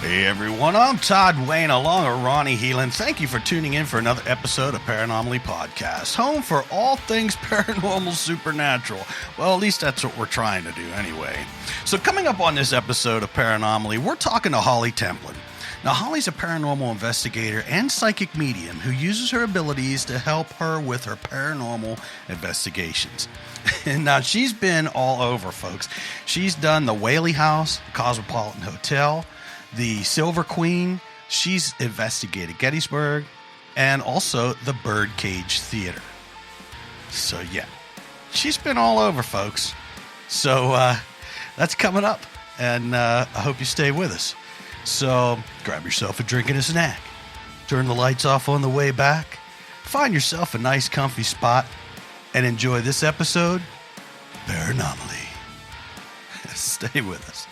Hey everyone, I'm Todd Wayne along with Ronnie Heelan. Thank you for tuning in for another episode of Paranormal Podcast, home for all things paranormal supernatural. Well, at least that's what we're trying to do anyway. So coming up on this episode of Paranormal, we're talking to Holly Templin. Now, Holly's a paranormal investigator and psychic medium who uses her abilities to help her with her paranormal investigations. And now she's been all over, folks. She's done the Whaley House, the Cosmopolitan Hotel, the Silver Queen. She's investigated Gettysburg and also the Birdcage Theater. So, yeah, she's been all over, folks. So, that's coming up, and I hope you stay with us. So grab yourself a drink and a snack. Turn the lights off on the way back. Find yourself a nice comfy spot and enjoy this episode, Paranomaly. Stay with us.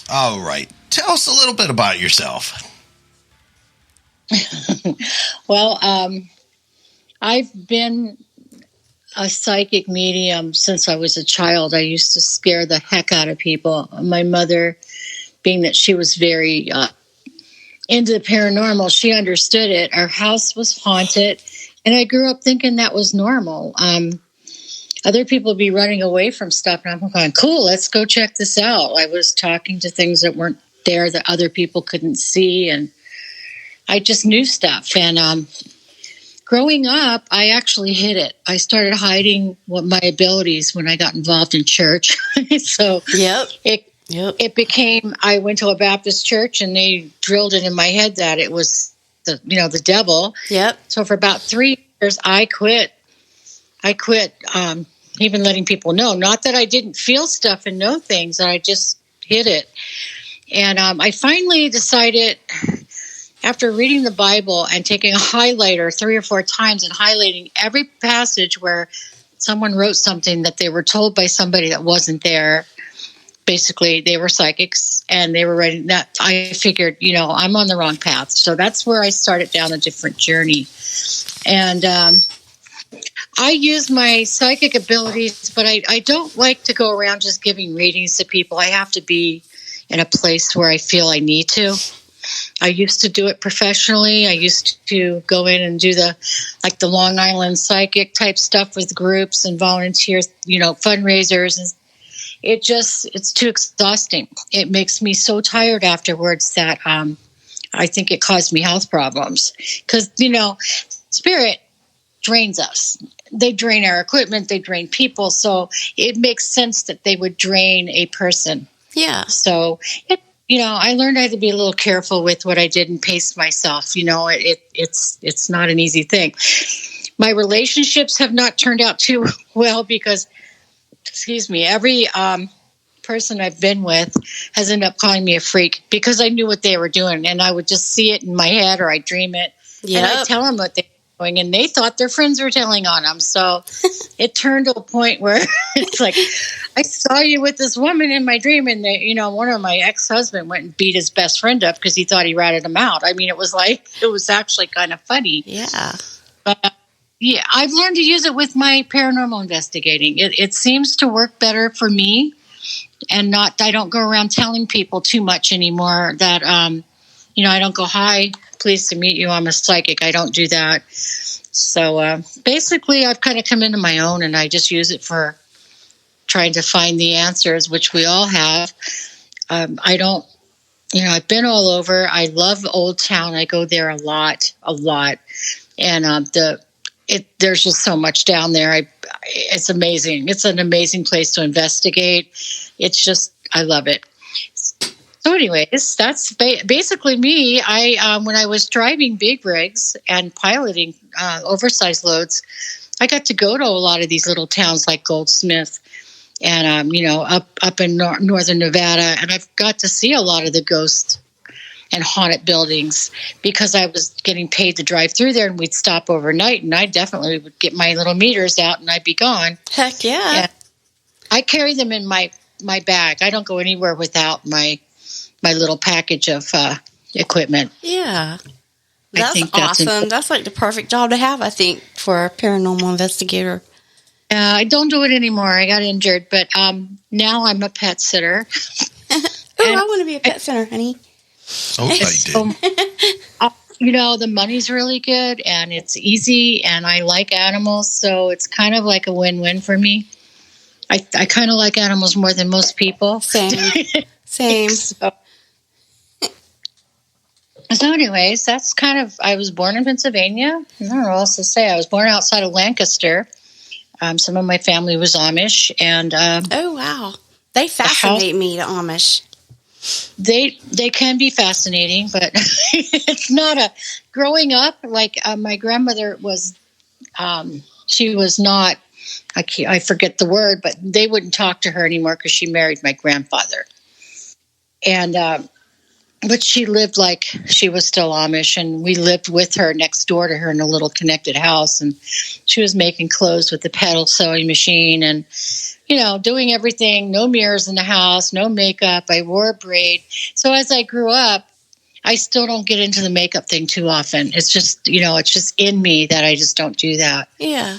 All right. Tell us a little bit about yourself. Well, I've been a psychic medium since I was a child. I used to scare the heck out of people. My mother, being that she was very into the paranormal, she understood it. Our house was haunted, and I grew up thinking that was normal. Other people would be running away from stuff, and I'm going, cool, let's go check this out. I was talking to things that weren't there that other people couldn't see, and I just knew stuff. And growing up, I actually hid it. I started hiding my abilities when I got involved in church. So it became, I went to a Baptist church and they drilled it in my head that it was the devil. Yep. So for about 3 years, I quit even letting people know. Not that I didn't feel stuff and know things, I just hid it. And I finally decided, after reading the Bible and taking a highlighter 3 or 4 times and highlighting every passage where someone wrote something that they were told by somebody that wasn't there, basically they were psychics and they were writing that, I figured, I'm on the wrong path. So that's where I started down a different journey. And I use my psychic abilities, but I don't like to go around just giving readings to people. I have to be in a place where I feel I need to. I used to do it professionally. I used to go in and do the Long Island psychic type stuff with groups and volunteers, fundraisers. And it's too exhausting. It makes me so tired afterwards that I think it caused me health problems because, spirit drains us. They drain our equipment. They drain people. So it makes sense that they would drain a person. Yeah. So I learned I had to be a little careful with what I did and pace myself. It's not an easy thing. My relationships have not turned out too well because, every person I've been with has ended up calling me a freak because I knew what they were doing, and I would just see it in my head or I dream it, and I tell them what they were doing, and they thought their friends were telling on them. So it turned to a point where it's like, I saw you with this woman in my dream, and one of my ex-husband went and beat his best friend up because he thought he ratted him out. I mean, it was actually kind of funny. Yeah. But I've learned to use it with my paranormal investigating. It seems to work better for me, and I don't go around telling people too much anymore that, I don't go, hi, pleased to meet you, I'm a psychic. I don't do that. So basically, I've kind of come into my own, and I just use it for trying to find the answers, which we all have. I don't, I've been all over. I love Old Town. I go there a lot. And there's just so much down there. It's amazing. It's an amazing place to investigate. It's just, I love it. So anyways, that's basically me. When I was driving big rigs and piloting oversized loads, I got to go to a lot of these little towns like Goldsmith and, up in northern Nevada. And I've got to see a lot of the ghosts and haunted buildings because I was getting paid to drive through there, and we'd stop overnight, and I definitely would get my little meters out and I'd be gone. Heck yeah. And I carry them in my bag. I don't go anywhere without my little package of equipment. Yeah. That's awesome. That's like the perfect job to have, I think, for a paranormal investigator. I don't do it anymore. I got injured, but now I'm a pet sitter. I want to be a pet sitter, honey. Oh, I did. The money's really good, and it's easy, and I like animals, so it's kind of like a win-win for me. I kind of like animals more than most people. Same. So anyways, that's kind of, I was born in Pennsylvania. I don't know what else to say. I was born outside of Lancaster. Some of my family was Amish. And oh, wow. They fascinate me, the Amish. They can be fascinating, but it's not growing up, like my grandmother was, she was not, I forget the word, but they wouldn't talk to her anymore because she married my grandfather. And, but she lived like she was still Amish, and we lived with her next door to her in a little connected house. And she was making clothes with the pedal sewing machine and, doing everything. No mirrors in the house, no makeup. I wore a braid. So as I grew up, I still don't get into the makeup thing too often. It's just, it's just in me that I just don't do that. Yeah.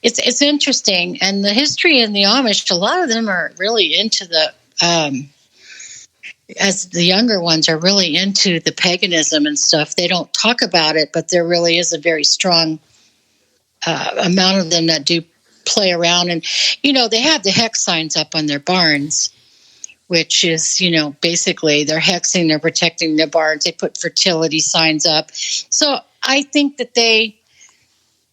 It's interesting. And the history in the Amish, a lot of them are really into the, as the younger ones are really into the paganism and stuff. They don't talk about it, but there really is a very strong amount of them that do play around. And, they have the hex signs up on their barns, which is, basically they're hexing, they're protecting their barns. They put fertility signs up. So I think that they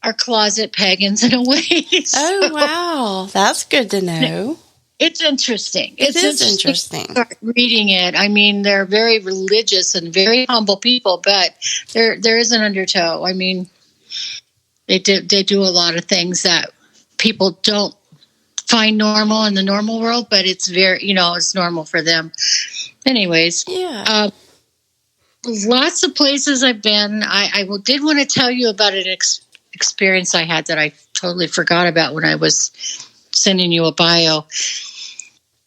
are closet pagans in a way. Oh, wow. That's good to know. It's interesting. It is interesting. Start reading it. I mean, they're very religious and very humble people, but there is an undertow. I mean, they do a lot of things that people don't find normal in the normal world, but it's very, it's normal for them. Anyways, yeah. Lots of places I've been. I did want to tell you about an experience I had that I totally forgot about when I was sending you a bio.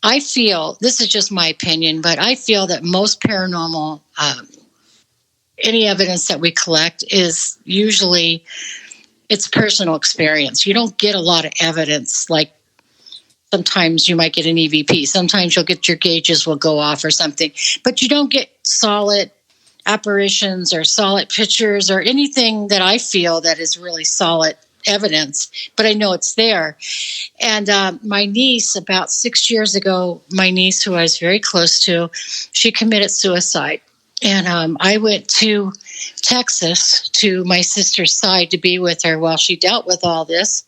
I feel, this is just my opinion, but I feel that most paranormal, any evidence that we collect is usually it's personal experience. You don't get a lot of evidence. Like sometimes you might get an EVP. Sometimes you'll get your gauges will go off or something, but you don't get solid apparitions or solid pictures or anything that I feel that is really solid evidence, but I know it's there. And my niece, about 6 years ago, my niece, who I was very close to, she committed suicide. And I went to Texas to my sister's side to be with her while she dealt with all this.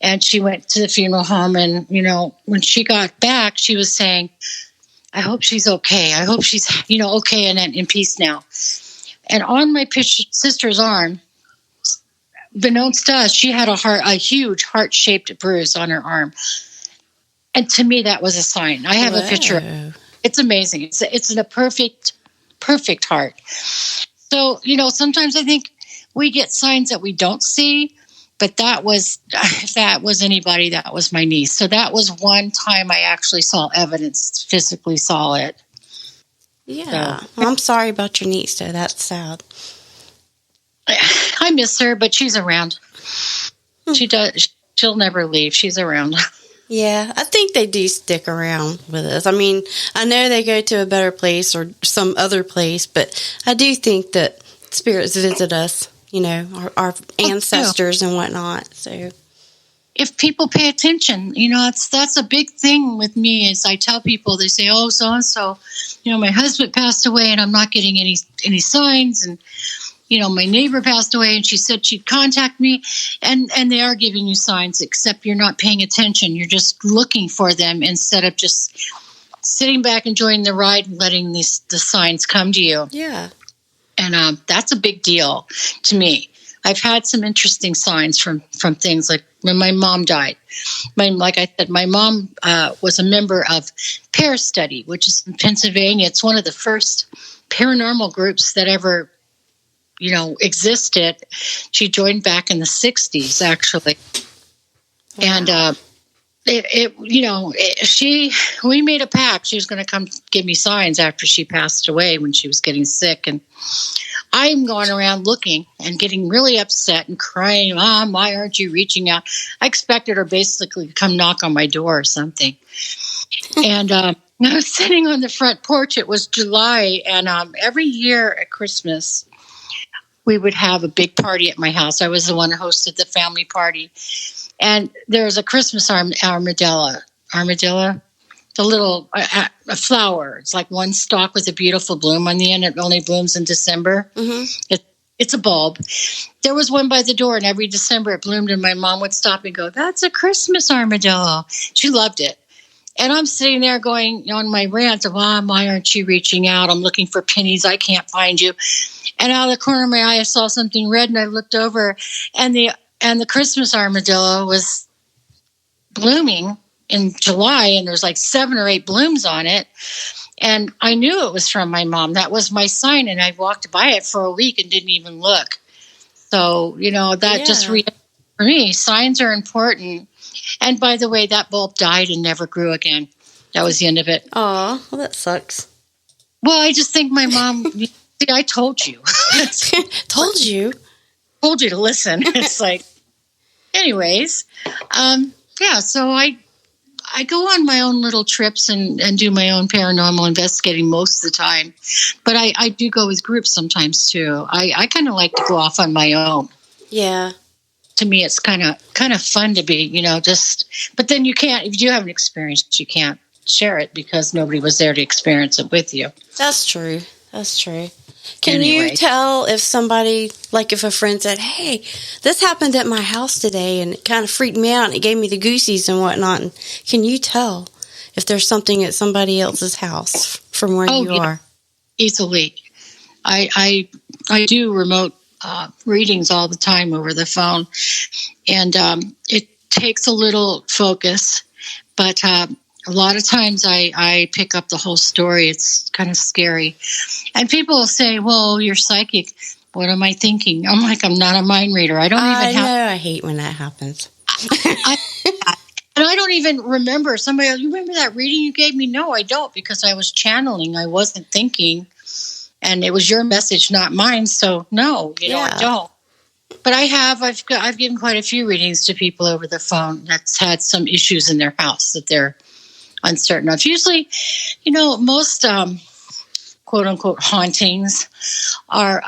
And she went to the funeral home. And, when she got back, she was saying, I hope she's okay. I hope she's, okay and in peace now. And on my sister's arm, beknownst to us, she had a huge heart-shaped bruise on her arm. And to me, that was a sign. I have a picture. It's amazing. It's in a perfect heart. So, sometimes I think we get signs that we don't see, but if that was anybody, that was my niece. So that was one time I actually saw evidence, physically saw it. Yeah. So. Well, I'm sorry about your niece, though. That's sad. I miss her, but she's around. She does. She'll never leave. She's around. Yeah, I think they do stick around with us. I mean, I know they go to a better place or some other place, but I do think that spirits visit us, our ancestors and whatnot. So, if people pay attention, that's a big thing with me. Is I tell people, they say, "Oh, so and so, my husband passed away, and I'm not getting any signs," and my neighbor passed away and she said she'd contact me, and they are giving you signs, except you're not paying attention. You're just looking for them instead of just sitting back, enjoying the ride and letting the signs come to you. Yeah. And that's a big deal to me. I've had some interesting signs from things like when my mom died. Like I said, my mom was a member of Pair Study, which is in Pennsylvania. It's one of the first paranormal groups that ever existed. She joined back in the 60s, actually. Wow. And we made a pact. She was going to come give me signs after she passed away when she was getting sick. And I'm going around looking and getting really upset and crying, Mom, why aren't you reaching out? I expected her basically to come knock on my door or something. And I was sitting on the front porch. It was July. And every year at Christmas, we would have a big party at my house. I was the one who hosted the family party. And there's a Christmas armadillo, the little a flower. It's like one stalk with a beautiful bloom on the end. It only blooms in December. Mm-hmm. It's a bulb. There was one by the door, and every December it bloomed, and my mom would stop and go, "That's a Christmas armadillo." She loved it. And I'm sitting there going on my rant of, Mom, why aren't you reaching out? I'm looking for pennies. I can't find you. And out of the corner of my eye, I saw something red, and I looked over, and the Christmas armadillo was blooming in July, and there's like 7 or 8 blooms on it. And I knew it was from my mom. That was my sign, and I walked by it for a week and didn't even look. So, just for me, signs are important. And by the way, that bulb died and never grew again. That was the end of it. Oh, well, that sucks. Well, I just think my mom, I told you. Told you? Told you to listen. It's like, anyways, so I go on my own little trips and do my own paranormal investigating most of the time. But I do go with groups sometimes, too. I kind of like to go off on my own. Yeah. To me, it's kind of fun to be, but then you can't, if you have an experience, you can't share it because nobody was there to experience it with you. That's true. Can you tell if somebody, like if a friend said, hey, this happened at my house today and it kind of freaked me out and it gave me the goosies and whatnot. And can you tell if there's something at somebody else's house from where you are? Easily. I do remote readings all the time over the phone. And it takes a little focus, but a lot of times I pick up the whole story. It's kind of scary. And people will say, well, you're psychic. What am I thinking? I'm like, I'm not a mind reader. I I hate when that happens. And I don't even remember. Somebody else, you remember that reading you gave me? No, I don't, because I was channeling. I wasn't thinking. And it was your message, not mine. So no, I don't. But I've given quite a few readings to people over the phone that's had some issues in their house that they're uncertain of. Usually, most quote unquote hauntings are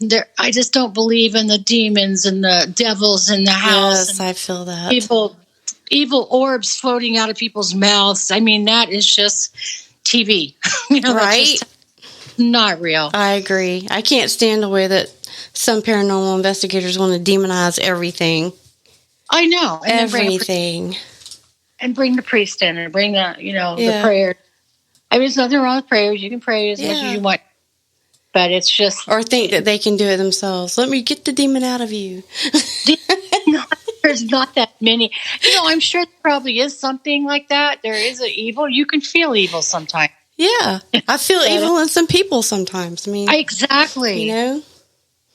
there. I just don't believe in the demons and the devils in the house. Yes, I feel that. Evil orbs floating out of people's mouths. I mean, that is just TV. Right? Not real. I agree. I can't stand the way that some paranormal investigators want to demonize everything. I know. And everything. And bring the priest in and bring the, the prayer. I mean, there's nothing wrong with prayers. You can pray as much as you want. But it's just... Or think that they can do it themselves. Let me get the demon out of you. There's not that many. I'm sure there probably is something like that. There is an evil. You can feel evil sometimes. Yeah, I feel evil in some people sometimes. I mean, exactly. The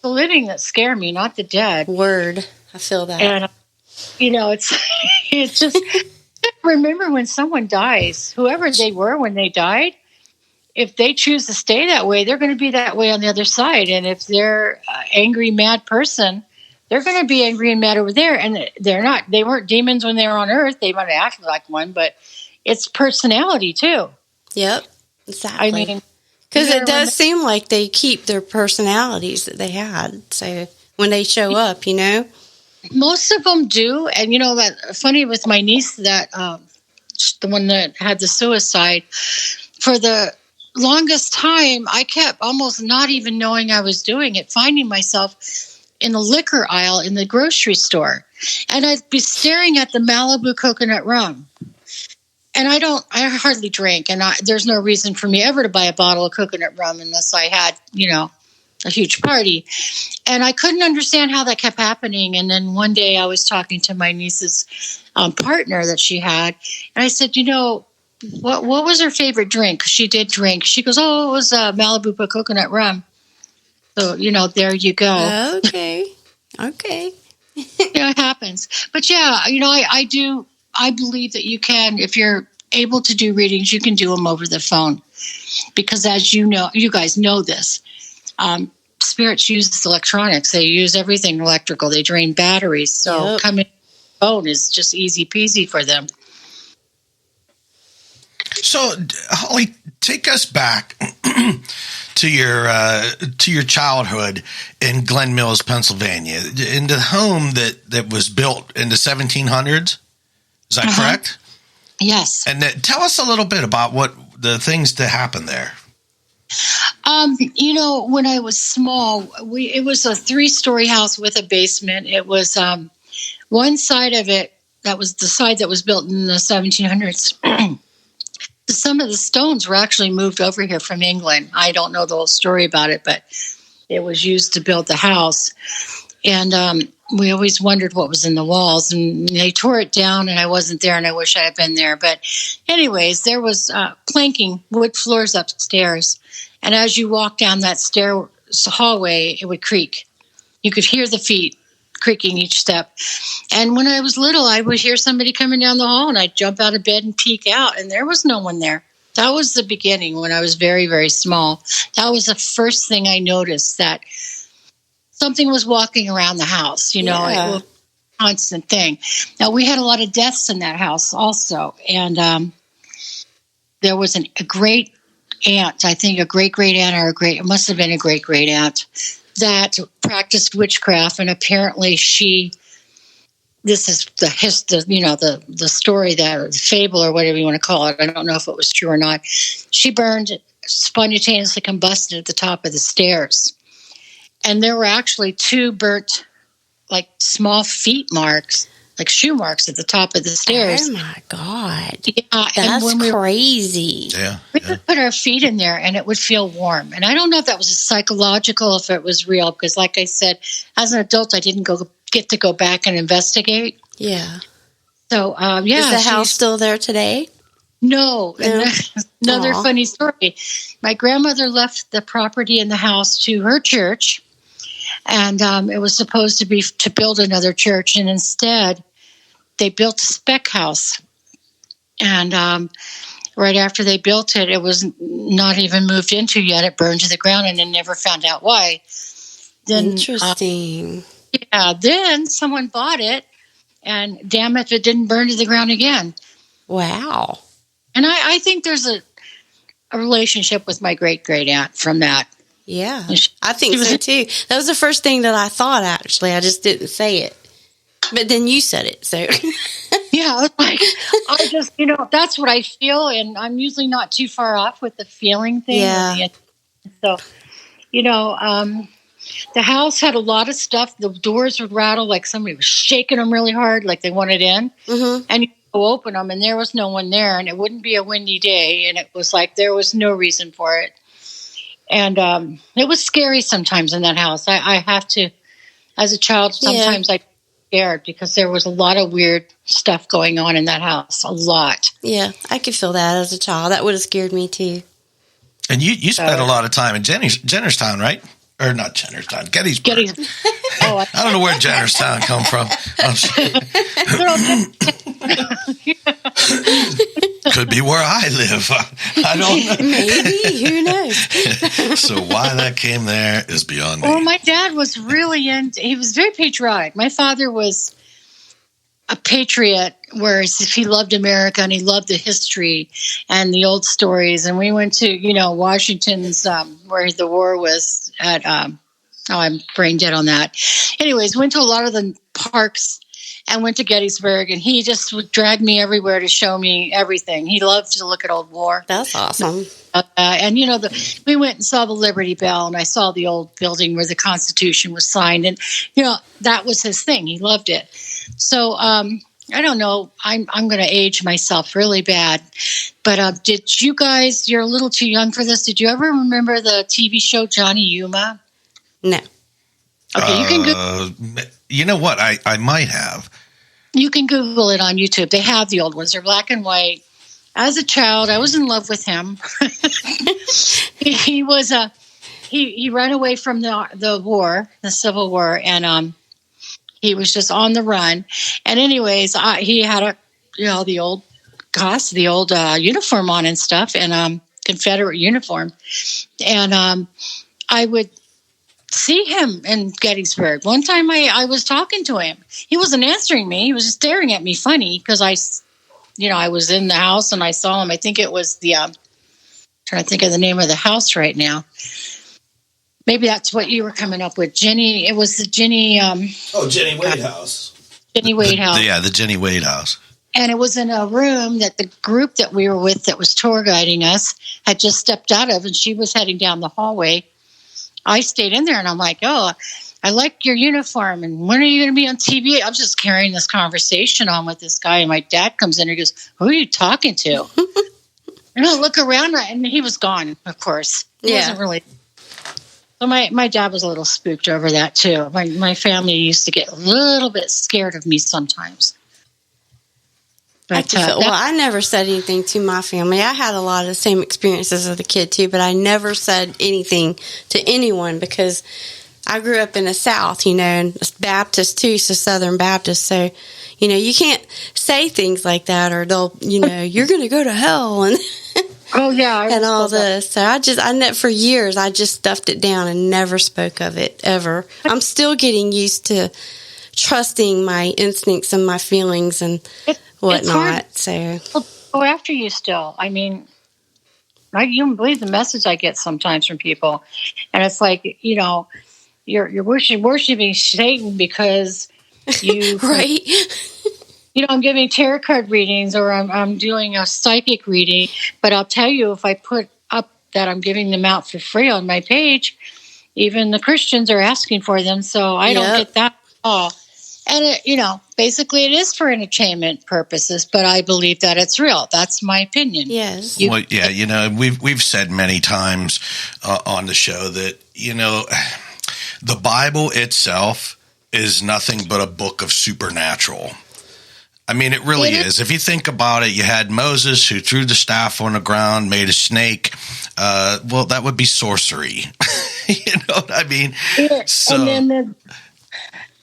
living that scare me, not the dead. Word, I feel that. And it's just remember when someone dies, whoever they were when they died. If they choose to stay that way, they're going to be that way on the other side. And if they're an angry, mad person, they're going to be angry and mad over there. And they're not. They weren't demons when they were on Earth. They might have acted like one, but it's personality too. Yep. Exactly. I mean, because it does seem like they keep their personalities that they had. So when they show up, most of them do. And that funny with my niece, that the one that had the suicide, for the longest time, I kept almost not even knowing I was doing it, finding myself in the liquor aisle in the grocery store, and I'd be staring at the Malibu coconut rum. And I hardly drink, and there's no reason for me ever to buy a bottle of coconut rum unless I had, a huge party. And I couldn't understand how that kept happening. And then one day I was talking to my niece's partner that she had, and I said, what was her favorite drink? 'Cause she did drink. She goes, oh, it was Malibu coconut rum. So, there you go. Okay. It happens. But yeah, I do I believe that you can, if you're able to do readings, you can do them over the phone. Because as you know, you guys know this, spirits use electronics. They use everything electrical. They drain batteries. So coming phone is just easy peasy for them. So, Holly, take us back to your childhood in Glen Mills, Pennsylvania, in the home that was built in the 1700s. Is that correct? Yes. And tell us a little bit about what the things that happened there. When I was small, it was a 3-story house with a basement. It was one side of it, that was the side that was built in the 1700s. Some of the stones were actually moved over here from England. I don't know the whole story about it, but it was used to build the house. And we always wondered what was in the walls. And they tore it down, and I wasn't there, and I wish I had been there. But anyways, there was planking, wood floors upstairs. And as you walk down that hallway, it would creak. You could hear the feet creaking each step. And when I was little, I would hear somebody coming down the hall, and I'd jump out of bed and peek out, and there was no one there. That was the beginning when I was very, very small. That was the first thing I noticed, that something was walking around the house. It was a constant thing. Now, we had a lot of deaths in that house also, and there was a great aunt, I think a great-great aunt, it must have been a great-great aunt, that practiced witchcraft, and apparently this is the story, the fable or whatever you want to call it. I don't know if it was true or not. She spontaneously combusted at the top of the stairs, and there were actually 2 burnt, like small feet marks, like shoe marks at the top of the stairs. Oh my God. Yeah, that's crazy. Yeah. We could put our feet in there and it would feel warm. And I don't know if that was psychological, if it was real, because like I said, as an adult, I didn't get to go back and investigate. Yeah. So, Is the house still there today? No. Another funny story. My grandmother left the property in the house to her church. And it was supposed to be to build another church, and instead they built a spec house. And right after they built it, it was not even moved into yet. It burned to the ground, and they never found out why. Then, interesting. Then someone bought it, and damn it, it didn't burn to the ground again. Wow. And I think there's a relationship with my great-great aunt from that. Yeah, I think so too. That was the first thing that I thought, actually. I just didn't say it. But then you said it, so. Yeah, I just, that's what I feel, and I'm usually not too far off with the feeling thing. Yeah. So, the house had a lot of stuff. The doors would rattle like somebody was shaking them really hard, like they wanted in. Mm-hmm. And you go open them, and there was no one there, and it wouldn't be a windy day, and it was like there was no reason for it. And it was scary sometimes in that house. I have to, as a child, sometimes I was scared because there was a lot of weird stuff going on in that house. A lot. Yeah, I could feel that as a child. That would have scared me too. And you spent a lot of time in Jennerstown, right? Or not Jennerstown, Gettysburg. I don't know where Jennerstown come from. Could be where I live. I don't know. Maybe. Who knows? So why that came there is beyond me. Well, my dad was he was very patriotic. My father was a patriot, whereas he loved America and he loved the history and the old stories. And we went to, Washington's, where the war was at, I'm brain dead on that. Anyways, went to a lot of the parks and went to Gettysburg, and he just would drag me everywhere to show me everything. He loved to look at old war. That's awesome. And, we went and saw the Liberty Bell, and I saw the old building where the Constitution was signed. And, that was his thing. He loved it. So, I don't know. I'm going to age myself really bad. But did you guys, you're a little too young for this. Did you ever remember the TV show Johnny Yuma? No. Okay, you can Google. You know what? I might have. You can Google it on YouTube. They have the old ones. They're black and white. As a child, I was in love with him. He was he ran away from the war, the Civil War, and he was just on the run. And anyways, he had the old uniform on and stuff, and Confederate uniform. And I would see him in Gettysburg. One time I was talking to him. He wasn't answering me. He was just staring at me funny because I was in the house and I saw him. I think it was trying to think of the name of the house right now. Maybe that's what you were coming up with, Jenny. It was the Jenny. Jenny Wade House. Jenny Wade House. The Jenny Wade House. And it was in a room that the group that we were with that was tour guiding us had just stepped out of, and she was heading down the hallway. I stayed in there, and I'm like, oh, I like your uniform, and when are you going to be on TV? I'm just carrying this conversation on with this guy, and my dad comes in and he goes, who are you talking to? And I look around, and he was gone, of course. He wasn't really. So my dad was a little spooked over that, too. My family used to get a little bit scared of me sometimes. But, I never said anything to my family. I had a lot of the same experiences as a kid, too, but I never said anything to anyone because I grew up in the South, and it's Baptist, too, so Southern Baptist. So, you can't say things like that or they'll, you're going to go to hell and oh, yeah. and all this. So for years, I just stuffed it down and never spoke of it, ever. I'm still getting used to trusting my instincts and my feelings and whatnot. So go after you still. I mean, you don't believe the message I get sometimes from people, and it's like you're worshiping Satan because you right. I'm giving tarot card readings or I'm doing a psychic reading, but I'll tell you if I put up that I'm giving them out for free on my page, even the Christians are asking for them, so I don't get that at all. And, basically it is for entertainment purposes, but I believe that it's real. That's my opinion. Yes. We've said many times on the show that, the Bible itself is nothing but a book of supernatural. I mean, it really is. If you think about it, you had Moses who threw the staff on the ground, made a snake. Well, that would be sorcery. You know what I mean? Yeah. So, and then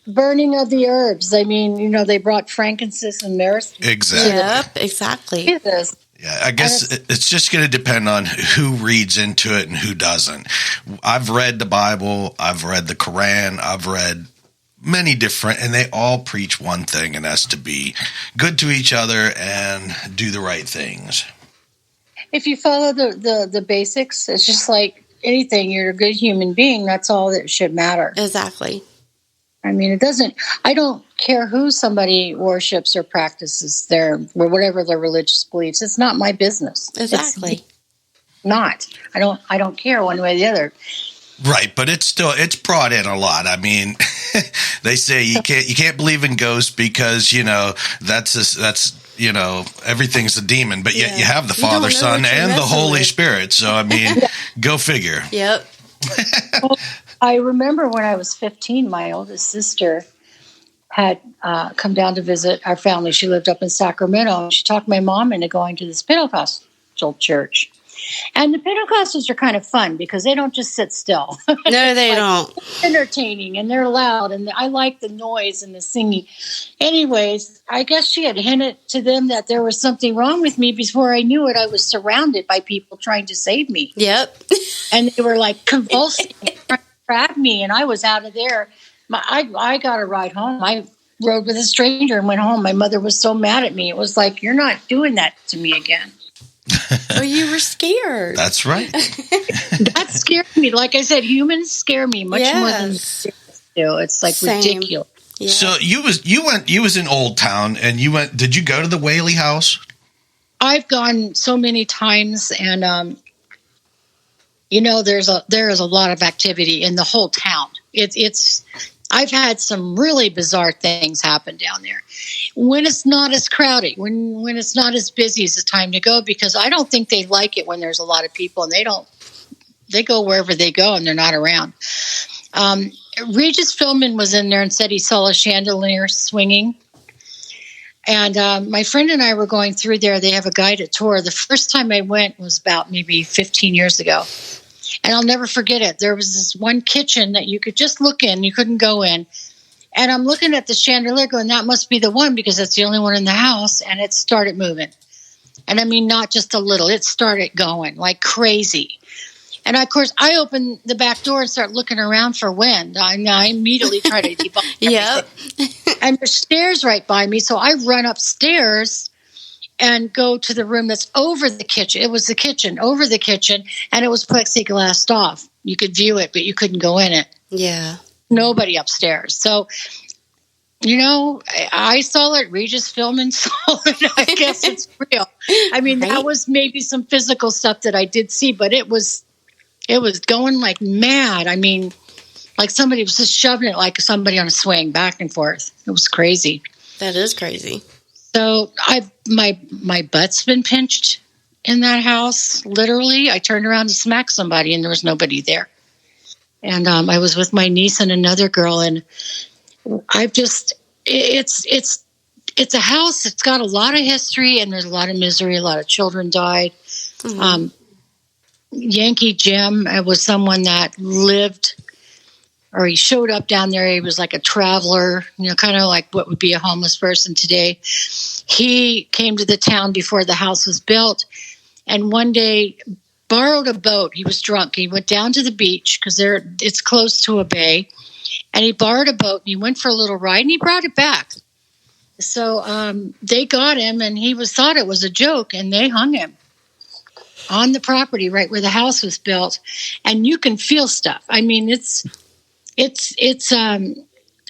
the burning of the herbs. I mean, they brought frankincense and myrrh. Exactly. Yep, exactly. Jesus. Yeah, I guess it's just going to depend on who reads into it and who doesn't. I've read the Bible. I've read the Quran. I've read many different, and they all preach one thing, and that's to be good to each other and do the right things. If you follow the basics, it's just like anything. You're a good human being. That's all that should matter. Exactly. I mean, I don't care who somebody worships or practices or whatever their religious beliefs. It's not my business. Exactly. It's not. I don't care one way or the other. Right, but it's brought in a lot. I mean, they say you can't believe in ghosts because that's everything's a demon, but yet you have the Father, Son, and the Holy Spirit. So I mean, go figure. Yep. Well, I remember when I was 15, my oldest sister had come down to visit our family. She lived up in Sacramento. She talked my mom into going to this Pentecostal church. And the Pentecostals are kind of fun because they don't just sit still. No, they don't. Entertaining, and they're loud, and I like the noise and the singing. Anyways, I guess she had hinted to them that there was something wrong with me. Before I knew it, I was surrounded by people trying to save me. Yep. And they were like convulsing, trying to grab me, and I was out of there. I got a ride home. I rode with a stranger and went home. My mother was so mad at me. It was like, you're not doing that to me again. Well, you were scared. That's right. That scared me. Like I said, humans scare me much more than spirits do. It's like ridiculous. Yeah. So you was in Old Town, and did you go to the Whaley House? I've gone so many times, and there is a lot of activity in the whole town. I've had some really bizarre things happen down there. When it's not as crowded, when it's not as busy, it's the time to go, because I don't think they like it when there's a lot of people, and they go wherever they go and they're not around. Regis Philbin was in there and said he saw a chandelier swinging. And my friend and I were going through there. They have a guided tour. The first time I went was about maybe 15 years ago. And I'll never forget it. There was this one kitchen that you could just look in. You couldn't go in. And I'm looking at the chandelier going, that must be the one because that's the only one in the house. And it started moving. And I mean, not just a little, it started going like crazy. And of course, I open the back door and start looking around for wind. I immediately try to debunk everything. And there's stairs right by me. So I run upstairs and go to the room that's over the kitchen. It was the kitchen, over the kitchen. And it was plexiglassed off. You could view it, but you couldn't go in it. Yeah. Nobody upstairs. So, you know, I saw it. Regis filming saw it. I guess it's real. I mean, that was maybe some physical stuff that I did see, but it was going like mad. I mean, like somebody was just shoving it like somebody on a swing back and forth. It was crazy. That is crazy. So my butt's been pinched in that house. Literally, I turned around to smack somebody and there was nobody there. And I was with my niece and another girl, and I've just it's a house that's got a lot of history and there's a lot of misery. A lot of children died. Mm-hmm. Yankee Jim was someone that lived, or he showed up down there. He was like a traveler, you know, kind of like what would be a homeless person today. He came to the town before the house was built, and one day borrowed a boat. He was drunk. He went down to the beach because it's close to a bay, and he borrowed a boat and he went for a little ride and he brought it back. So they got him, and he thought it was a joke, and they hung him on the property right where the house was built. And you can feel stuff. I mean, it's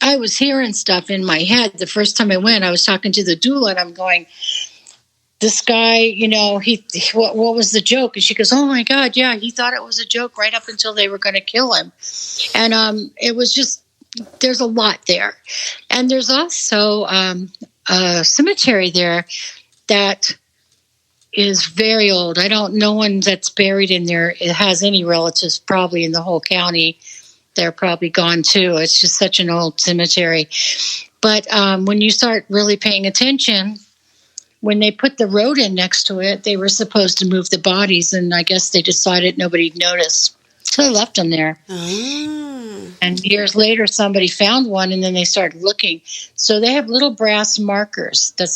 I was hearing stuff in my head. The first time I went, I was talking to the doula and I'm going, this guy, you know, what was the joke? And she goes, oh my God, yeah, he thought it was a joke right up until they were going to kill him. And it was just, there's a lot there. And there's also a cemetery there that is very old. No one that's buried in there has any relatives probably in the whole county. They're probably gone too. It's just such an old cemetery. But when you start really paying attention, when they put the road in next to it, they were supposed to move the bodies, and I guess they decided nobody'd notice. So they left them there. Oh. And years later, somebody found one, and then they started looking. So they have little brass markers that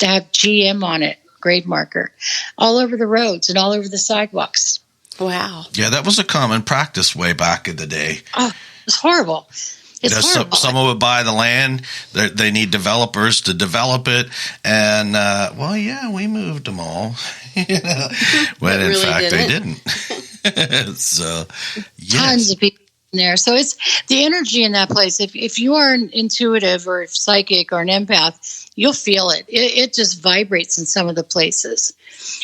have GM on it. Grave marker, all over the roads and all over the sidewalks. Wow. Yeah, that was a common practice way back in the day. Oh, it's horrible. It's horrible. Someone would buy the land. They need developers to develop it. And, well, yeah, we moved them all. You know, when in fact they didn't. So, yes. Tons of people in there. So it's the energy in that place. If you are an intuitive or psychic or an empath, you'll feel it. It just vibrates in some of the places.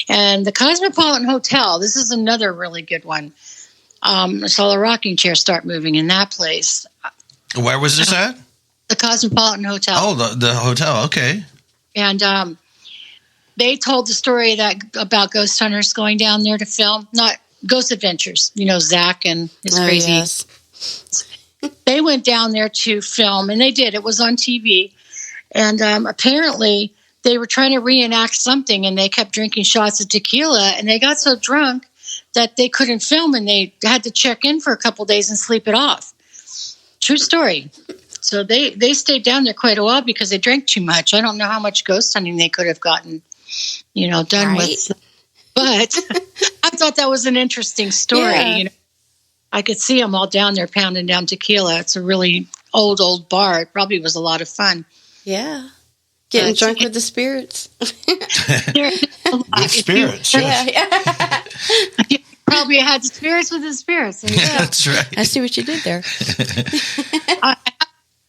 And the Cosmopolitan Hotel, this is another really good one. I saw the rocking chair start moving in that place. Where was this at? The Cosmopolitan Hotel. Oh, the hotel. Okay. And they told the story about ghost hunters going down there to film, not Ghost Adventures. You know, Zach and his crazy. Yes. They went down there to film, and they did. It was on TV. And apparently they were trying to reenact something, and they kept drinking shots of tequila, and they got so drunk that they couldn't film, and they had to check in for a couple of days and sleep it off. True story. So they stayed down there quite a while because they drank too much. I don't know how much ghost hunting they could have gotten, you know, done with. But I thought that was an interesting story. Yeah. You know, I could see them all down there pounding down tequila. It's a really old bar. It probably was a lot of fun. Yeah. Getting drunk with the spirits. With spirits, yeah. You probably had spirits with the spirits. That's right. I see what you did there.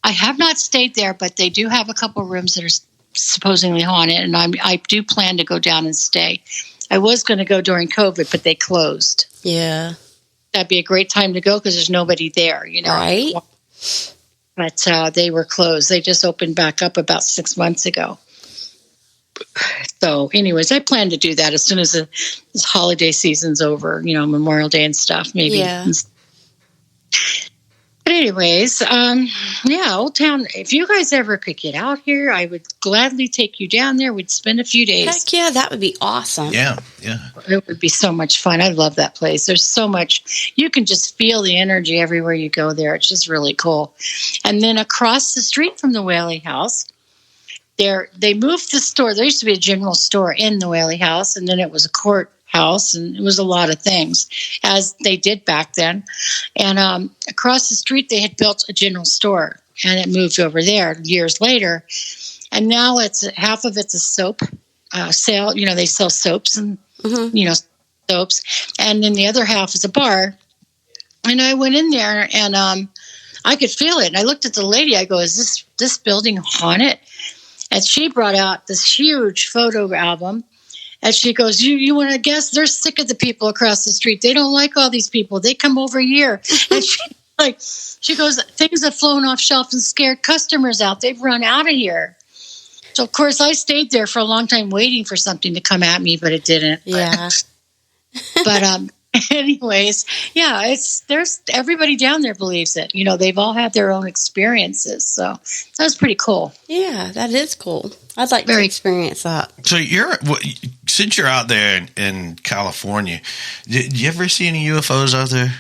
I have not stayed there, but they do have a couple of rooms that are supposedly haunted, and I do plan to go down and stay. I was going to go during COVID, but they closed. Yeah. That'd be a great time to go because there's nobody there, you know. Right. But they were closed. They just opened back up about 6 months ago. So anyways, I plan to do that as soon as this holiday season's over, you know, Memorial Day and stuff, maybe. Yeah. But anyways, yeah, Old Town, if you guys ever could get out here, I would gladly take you down there. We'd spend a few days. Heck yeah, that would be awesome. Yeah. It would be so much fun. I love that place. There's so much. You can just feel the energy everywhere you go there. It's just really cool. And then across the street from the Whaley House, they moved the store. There used to be a general store in the Whaley House, and then it was a courthouse, and it was a lot of things, as they did back then. And across the street, they had built a general store, and it moved over there years later. And now half of it's a soap sale. They sell soaps and soaps, and then the other half is a bar. And I went in there, and I could feel it. And I looked at the lady. I go, "Is this building haunted?" And she brought out this huge photo album. And she goes, you want to guess? They're sick of the people across the street. They don't like all these people. They come over here. And she goes, things have flown off shelf and scared customers out. They've run out of here. So, of course, I stayed there for a long time waiting for something to come at me, but it didn't. Yeah. But anyways, yeah, there's everybody down there believes it. They've all had their own experiences. So that was pretty cool. Yeah, that is cool. I'd like to experience that. So since you're out there in California, did you ever see any UFOs out there?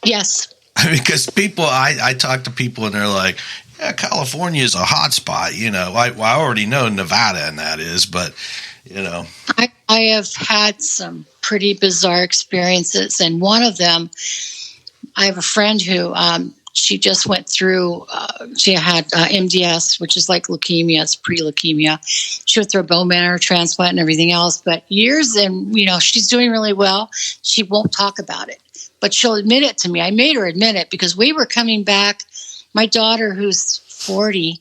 Yes. Because I talk to people and they're like, yeah, California is a hot spot. I already know Nevada and that is, but I have had some pretty bizarre experiences, and one of them, I have a friend who she just went through. She had MDS, which is like leukemia. It's pre-leukemia. She went through a bone marrow transplant and everything else. But years, and she's doing really well. She won't talk about it, but she'll admit it to me. I made her admit it because we were coming back. My daughter, who's 40,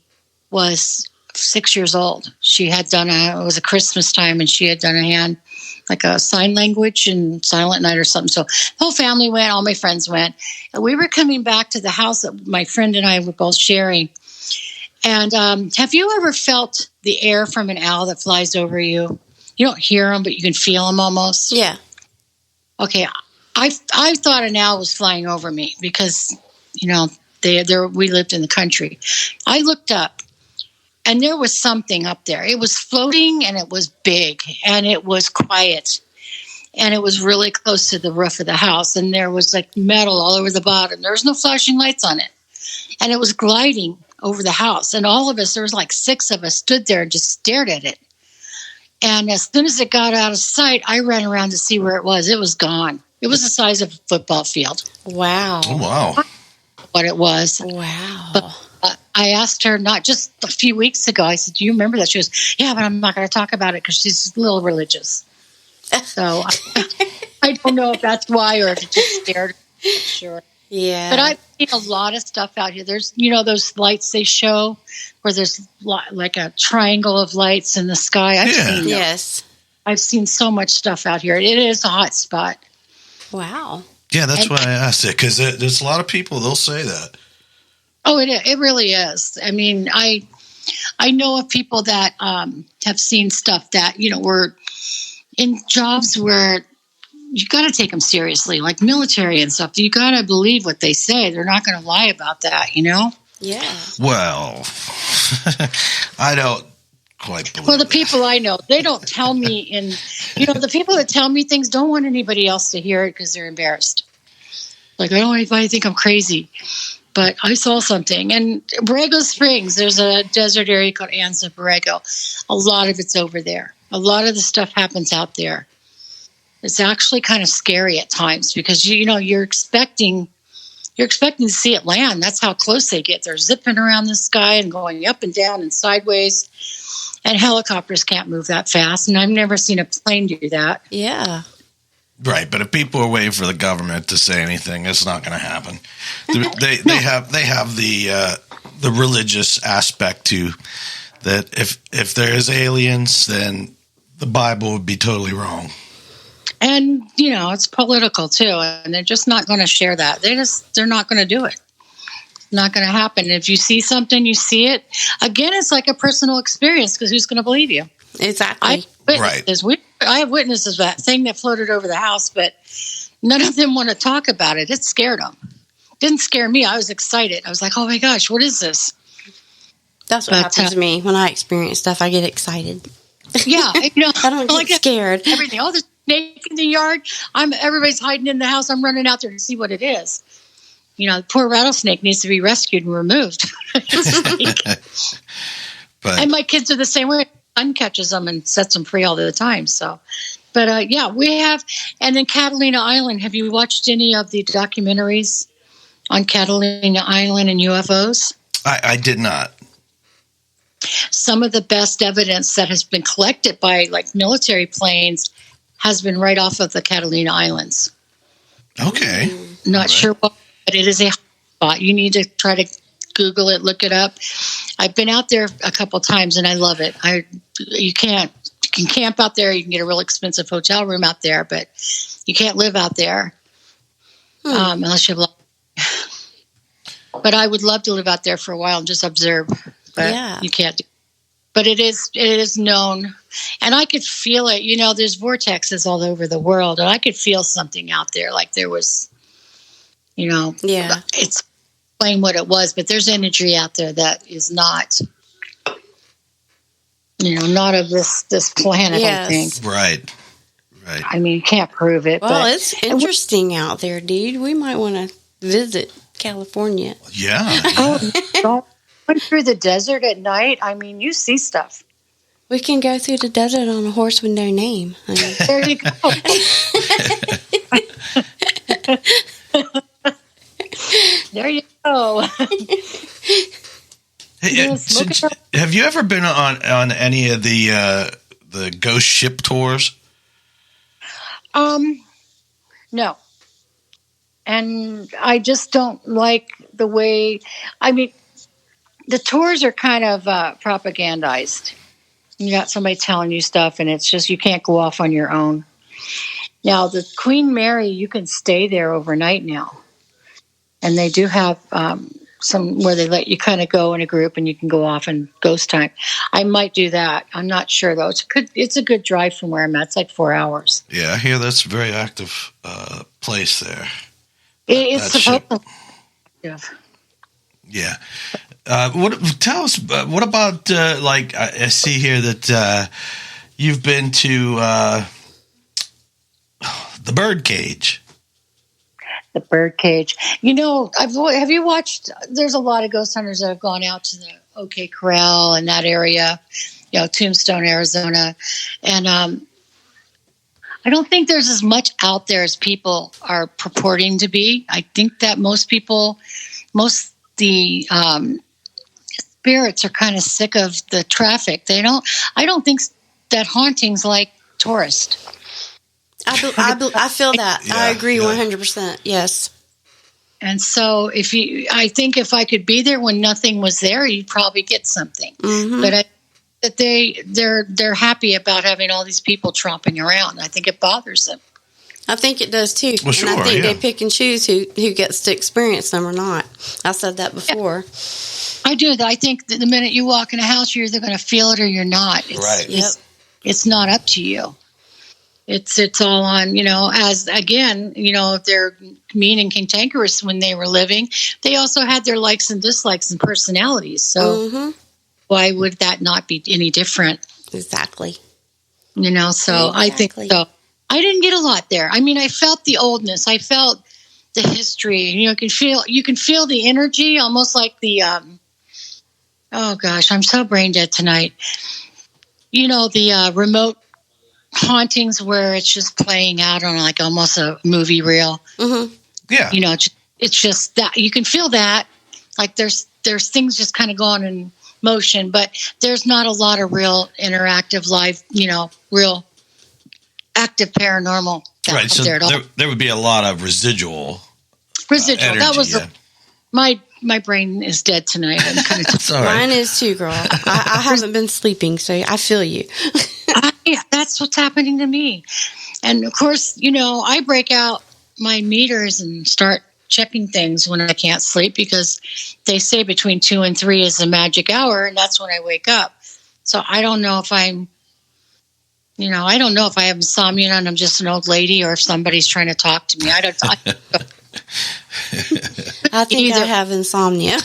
was 6 years old. She had done it was a Christmas time, and she had done like a sign language and silent night or something. So the whole family went, all my friends went. And we were coming back to the house that my friend and I were both sharing. And have you ever felt the air from an owl that flies over you? You don't hear them, but you can feel them almost. Yeah. Okay. I thought an owl was flying over me because, we lived in the country. I looked up. And there was something up there. It was floating, and it was big, and it was quiet, and it was really close to the roof of the house, and there was like metal all over the bottom. There was no flashing lights on it, and it was gliding over the house, and all of us, there was like 6 of us, stood there and just stared at it. And as soon as it got out of sight, I ran around to see where it was. It was gone. It was the size of a football field. Wow. Oh, wow. What it was. Wow. But I asked her not just a few weeks ago. I said, "Do you remember that?" She goes, "Yeah, but I'm not going to talk about it because she's a little religious." So I don't know if that's why or if it just scared her. Sure. Yeah. But I've seen a lot of stuff out here. There's, those lights they show where there's like a triangle of lights in the sky. I've seen those. Yes. I've seen so much stuff out here. It is a hot spot. Wow. Yeah, that's why I asked it, because there's a lot of people, they'll say that. Oh, it really is. I mean, I know of people that have seen stuff that, were in jobs where you got to take them seriously, like military and stuff. You got to believe what they say. They're not going to lie about that, Yeah. Well, I don't quite believe Well, the people I know, they don't tell me the people that tell me things don't want anybody else to hear it because they're embarrassed. Like, I don't want anybody to think I'm crazy. But I saw something. And Borrego Springs, there's a desert area called Anza Borrego. A lot of it's over there. A lot of the stuff happens out there. It's actually kind of scary at times because, you're expecting to see it land. That's how close they get. They're zipping around the sky and going up and down and sideways. And helicopters can't move that fast. And I've never seen a plane do that. Yeah. Right, but if people are waiting for the government to say anything, it's not going to happen. They have the religious aspect too. That if there is aliens, then the Bible would be totally wrong. And it's political too, and they're just not going to share that. They're not going to do it. Not going to happen. If you see something, you see it. Again, it's like a personal experience because who's going to believe you? Exactly. I have witnesses of that thing that floated over the house, but none of them want to talk about it. It scared them. Didn't scare me. I was excited. I was like, oh my gosh, what is this? That's what happens to me when I experience stuff. I get excited. Yeah, I don't get scared. Everything. Oh, there's a snake in the yard. Everybody's hiding in the house. I'm running out there to see what it is. The poor rattlesnake needs to be rescued and removed. And my kids are the same way. Son catches them and sets them free all the time. So, but we have. And then Catalina Island. Have you watched any of the documentaries on Catalina Island and UFOs? I did not. Some of the best evidence that has been collected by military planes has been right off of the Catalina Islands. Okay. Not sure what, but it is a spot. You need to try to Google it, look it up. I've been out there a couple times and I love it. You can camp out there. You can get a real expensive hotel room out there, but you can't live out there unless you have. But I would love to live out there for a while and just observe. But you can't do. But it is known, and I could feel it. There's vortexes all over the world, and I could feel something out there. Like there was, it's explain what it was, but there's energy out there that is not, not of this planet. Yes. I think. Right. I mean, you can't prove it. Well, it's interesting out there, dude. We might want to visit California. Yeah. Don't. Through the desert at night, I mean, you see stuff. We can go through the desert on a horse with no name. There you go. There you go. Hey, have you ever been on any of the ghost ship tours? No. And I just don't like the way. I mean. The tours are kind of propagandized. You got somebody telling you stuff, and it's just you can't go off on your own. Now, the Queen Mary, you can stay there overnight now. And they do have some where they let you kind of go in a group, and you can go off in ghost time. I might do that. I'm not sure, though. It's a good drive from where I'm at. It's like 4 hours. Yeah, I hear that's a very active place there. It's supposed to be active. Yeah. Tell us, what about, I see here that you've been to the birdcage. The birdcage. Have you watched, there's a lot of ghost hunters that have gone out to the OK Corral and that area, Tombstone, Arizona. And I don't think there's as much out there as people are purporting to be. I think that the spirits are kind of sick of the traffic. I don't think that hauntings like tourists. I feel that. Yeah, I agree 100%. Yes. And so I think if I could be there when nothing was there, you'd probably get something. Mm-hmm. But they're happy about having all these people tromping around. I think it bothers them. I think it does too. Well, sure, and I think they pick and choose who gets to experience them or not. I said that before. I do. I think that the minute you walk in a house, you're either going to feel it or you're not. It's not up to you. It's all on, as again, they're mean and cantankerous when they were living. They also had their likes and dislikes and personalities. So why would that not be any different? Exactly. So exactly. I think so. I didn't get a lot there. I mean, I felt the oldness. I felt the history. You can feel the energy, almost like the. Oh gosh, I'm so brain dead tonight. The remote hauntings where it's just playing out on like almost a movie reel. Mm-hmm. Yeah. It's just that you can feel that. Like there's things just kind of going in motion, but there's not a lot of real interactive live. Real active paranormal right, so there at all. There would be a lot of residual energy, that was my brain is dead tonight. I'm kind of Mine is too, girl. I haven't been sleeping, so I feel you. That's what's happening to me. And of course, I break out my meters and start checking things when I can't sleep because they say between 2 and 3 is the magic hour, and that's when I wake up. So I don't know if I have insomnia and I'm just an old lady or if somebody's trying to talk to me. I don't. I think I have insomnia.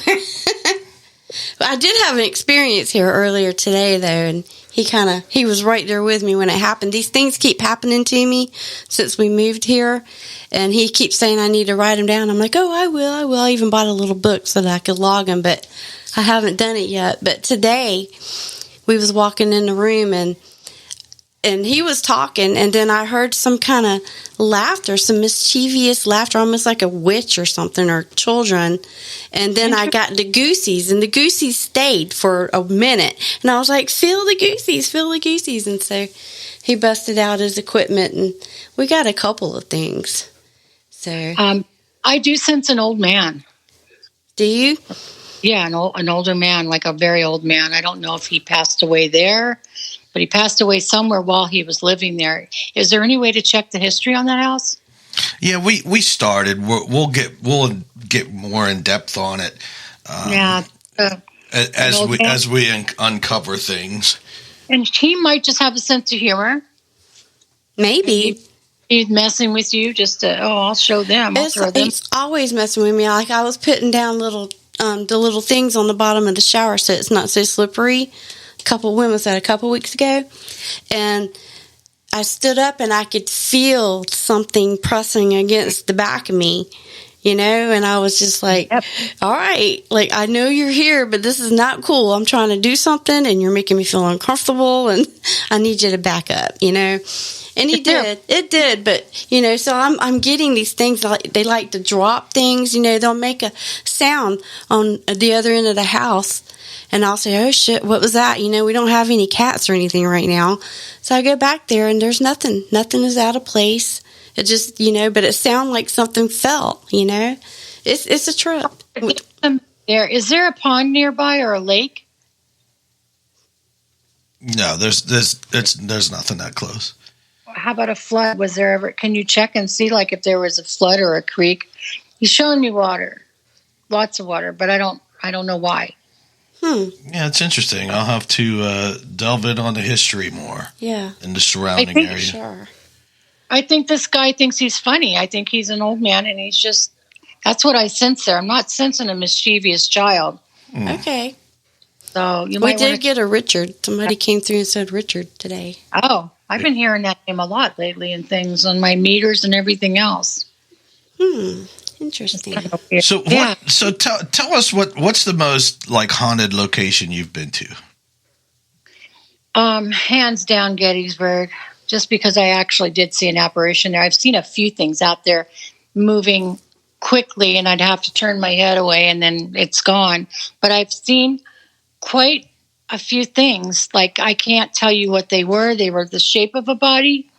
I did have an experience here earlier today, though, and he was right there with me when it happened. These things keep happening to me since we moved here, and he keeps saying I need to write them down. I'm like, oh, I will. I even bought a little book so that I could log them, but I haven't done it yet. But today, we was walking in the room, and he was talking, and then I heard some kind of laughter, some mischievous laughter, almost like a witch or something, or children. And then I got the goosies, and the goosies stayed for a minute. And I was like, feel the goosies. And so he busted out his equipment, and we got a couple of things. So I do sense an old man. Do you? Yeah, an older man, like a very old man. I don't know if he passed away there, but he passed away somewhere while he was living there. Is there any way to check the history on that house? Yeah, we started. We'll get more in depth on it. As we uncover things. And he might just have a sense of humor. Maybe he's messing with you just to. Oh, I'll show them. He's always messing with me. Like I was putting down the little things on the bottom of the shower so it's not so slippery. When was that? A couple weeks ago, and I stood up and I could feel something pressing against the back of me, and I was just like, yep. All right, like I know you're here, but this is not cool. I'm trying to do something and you're making me feel uncomfortable and I need you to back up, And he did. It did, but so I'm getting these things. They like to drop things. They'll make a sound on the other end of the house, and I'll say, "Oh shit, what was that?" We don't have any cats or anything right now, so I go back there, and there's nothing. Nothing is out of place. It just but it sounded like something fell. It's a trip. Is there a pond nearby or a lake? No, there's nothing that close. How about a flood? Was there ever? Can you check and see like if there was a flood or a creek? He's showing me water, lots of water, but I don't know why. Yeah, it's interesting. I'll have to delve in on the history more. Yeah, in the surrounding area. Sure. I think this guy thinks he's funny. I think he's an old man, and that's what I sense there. I'm not sensing a mischievous child. Okay. So we did get a Richard. Somebody came through and said Richard today. Oh, I've been hearing that name a lot lately and things on my meters and everything else. Interesting. So tell us what's the most like haunted location you've been to? Hands down Gettysburg, just because I actually did see an apparition there. I've seen a few things out there moving quickly and I'd have to turn my head away and then it's gone. But I've seen quite a few things. Like I can't tell you what they were. They were the shape of a body.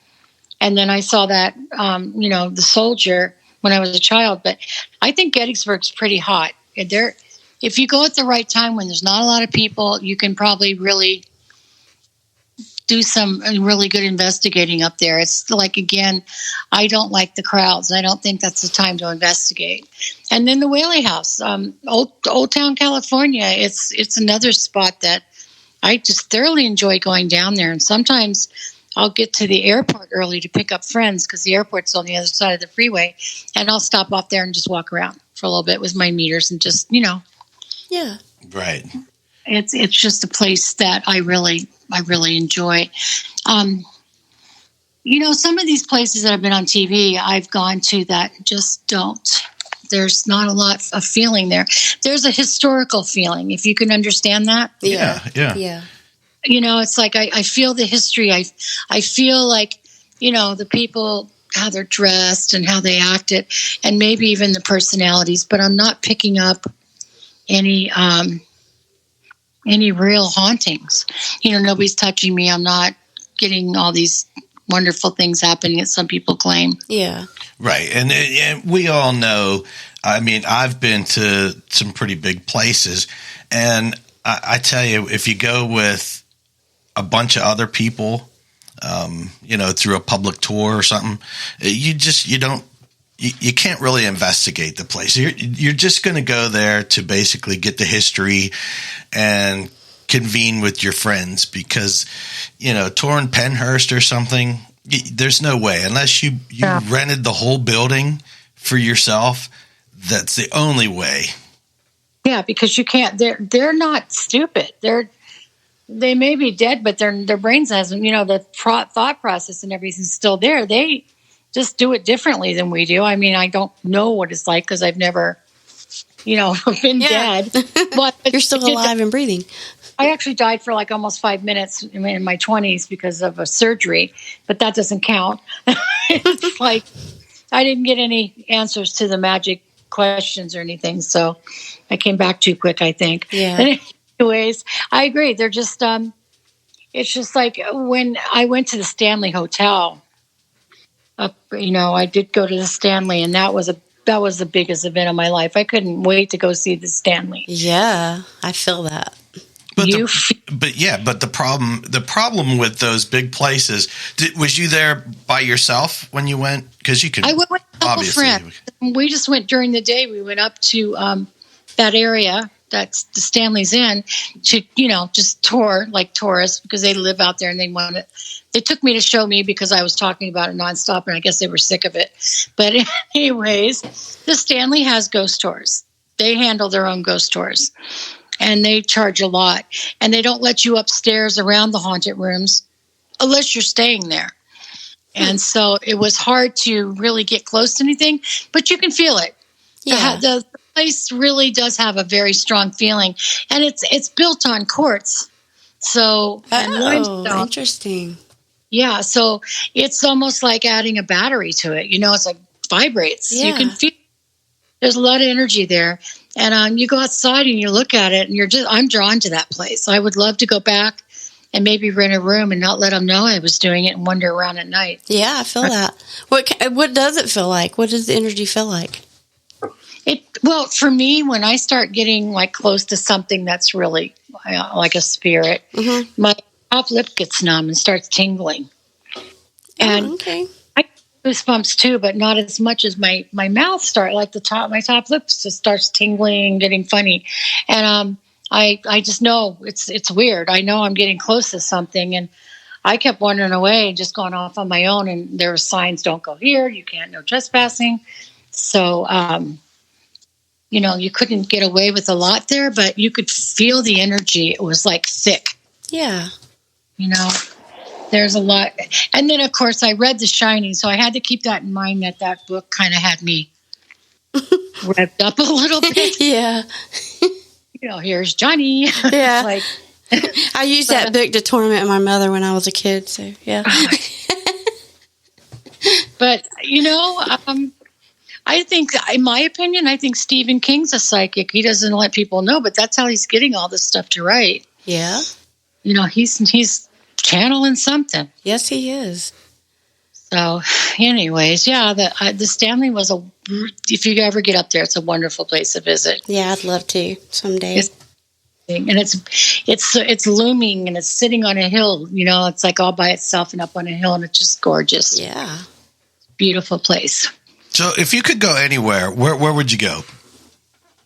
And then I saw that, the soldier when I was a child. But I think Gettysburg's pretty hot. If you go at the right time when there's not a lot of people, you can probably really do some really good investigating up there. It's like, again, I don't like the crowds. I don't think that's the time to investigate. And then the Whaley House, Old Town California, it's another spot that I just thoroughly enjoy going down there. And sometimes I'll get to the airport early to pick up friends because the airport's on the other side of the freeway. And I'll stop off there and just walk around for a little bit with my meters and just, Yeah. Right. It's just a place that I really enjoy. Some of these places that have been on TV, I've gone to that just don't. There's not a lot of feeling there. There's a historical feeling, if you can understand that. Yeah. It's like I feel the history. I feel like, the people, how they're dressed and how they acted, and maybe even the personalities, but I'm not picking up any real hauntings. Nobody's touching me. I'm not getting all these wonderful things happening that some people claim. Yeah. Right. And we all know, I mean, I've been to some pretty big places, and I tell you, if you go with a bunch of other people, through a public tour or something, you can't really investigate the place. You're just going to go there to basically get the history and convene with your friends because, touring Penhurst or something, there's no way unless you rented the whole building for yourself that's the only way. Yeah, because you can't. They're not stupid. They may be dead, but their brains hasn't. The thought process and everything's still there. They just do it differently than we do. I mean, I don't know what it's like because I've never, been dead. But you're still alive and breathing. I actually died for like almost 5 minutes in my 20s because of a surgery, but that doesn't count. It's like I didn't get any answers to the magic questions or anything, so I came back too quick, I think. Yeah. Anyways, I agree. They're just, it's just like when I went to the Stanley Hotel, I did go to the Stanley, and that was the biggest event of my life. I couldn't wait to go see the Stanley. Yeah, I feel that. But the problem with those big places, was you there by yourself when you went? Because you could. I went with a couple friends. We just went during the day. We went up to that area that's the Stanley's in to just tour like tourists because they live out there and they took me to show me because I was talking about it nonstop and I guess they were sick of it. But anyways, the Stanley has ghost tours. They handle their own ghost tours. And they charge a lot. And they don't let you upstairs around the haunted rooms unless you're staying there. And so it was hard to really get close to anything, but you can feel it. Yeah. The place really does have a very strong feeling. And it's built on quartz. So, interesting. Yeah, so it's almost like adding a battery to it. It's like vibrates. Yeah. You can feel there's a lot of energy there. And you go outside and you look at it and I'm drawn to that place. I would love to go back and maybe rent a room and not let them know I was doing it and wander around at night. Yeah, I feel that. What does it feel like? What does the energy feel like? Well, for me, when I start getting like close to something that's really like a spirit, my top lip gets numb and starts tingling. And okay. Goosebumps too, but not as much as my mouth my top lip just starts tingling, getting funny. And I just know it's weird. I know I'm getting close to something, and I kept wandering away, just going off on my own, and there were signs, don't go here, you can't, no trespassing. So you couldn't get away with a lot there, but you could feel the energy. It was like thick. Yeah. There's a lot. And then, of course, I read The Shining, so I had to keep that in mind that book kind of had me revved up a little bit. Yeah. Here's Johnny. Yeah. I used that book to torment my mother when I was a kid, so yeah. But, I think, in my opinion, I think Stephen King's a psychic. He doesn't let people know, but that's how he's getting all this stuff to write. Yeah. He's channeling something. Yes, he is. So, anyways, yeah, the Stanley was if you ever get up there, it's a wonderful place to visit. Yeah, I'd love to someday. And it's looming and it's sitting on a hill. It's like all by itself and up on a hill, and it's just gorgeous. Yeah, beautiful place. So, if you could go anywhere, where would you go?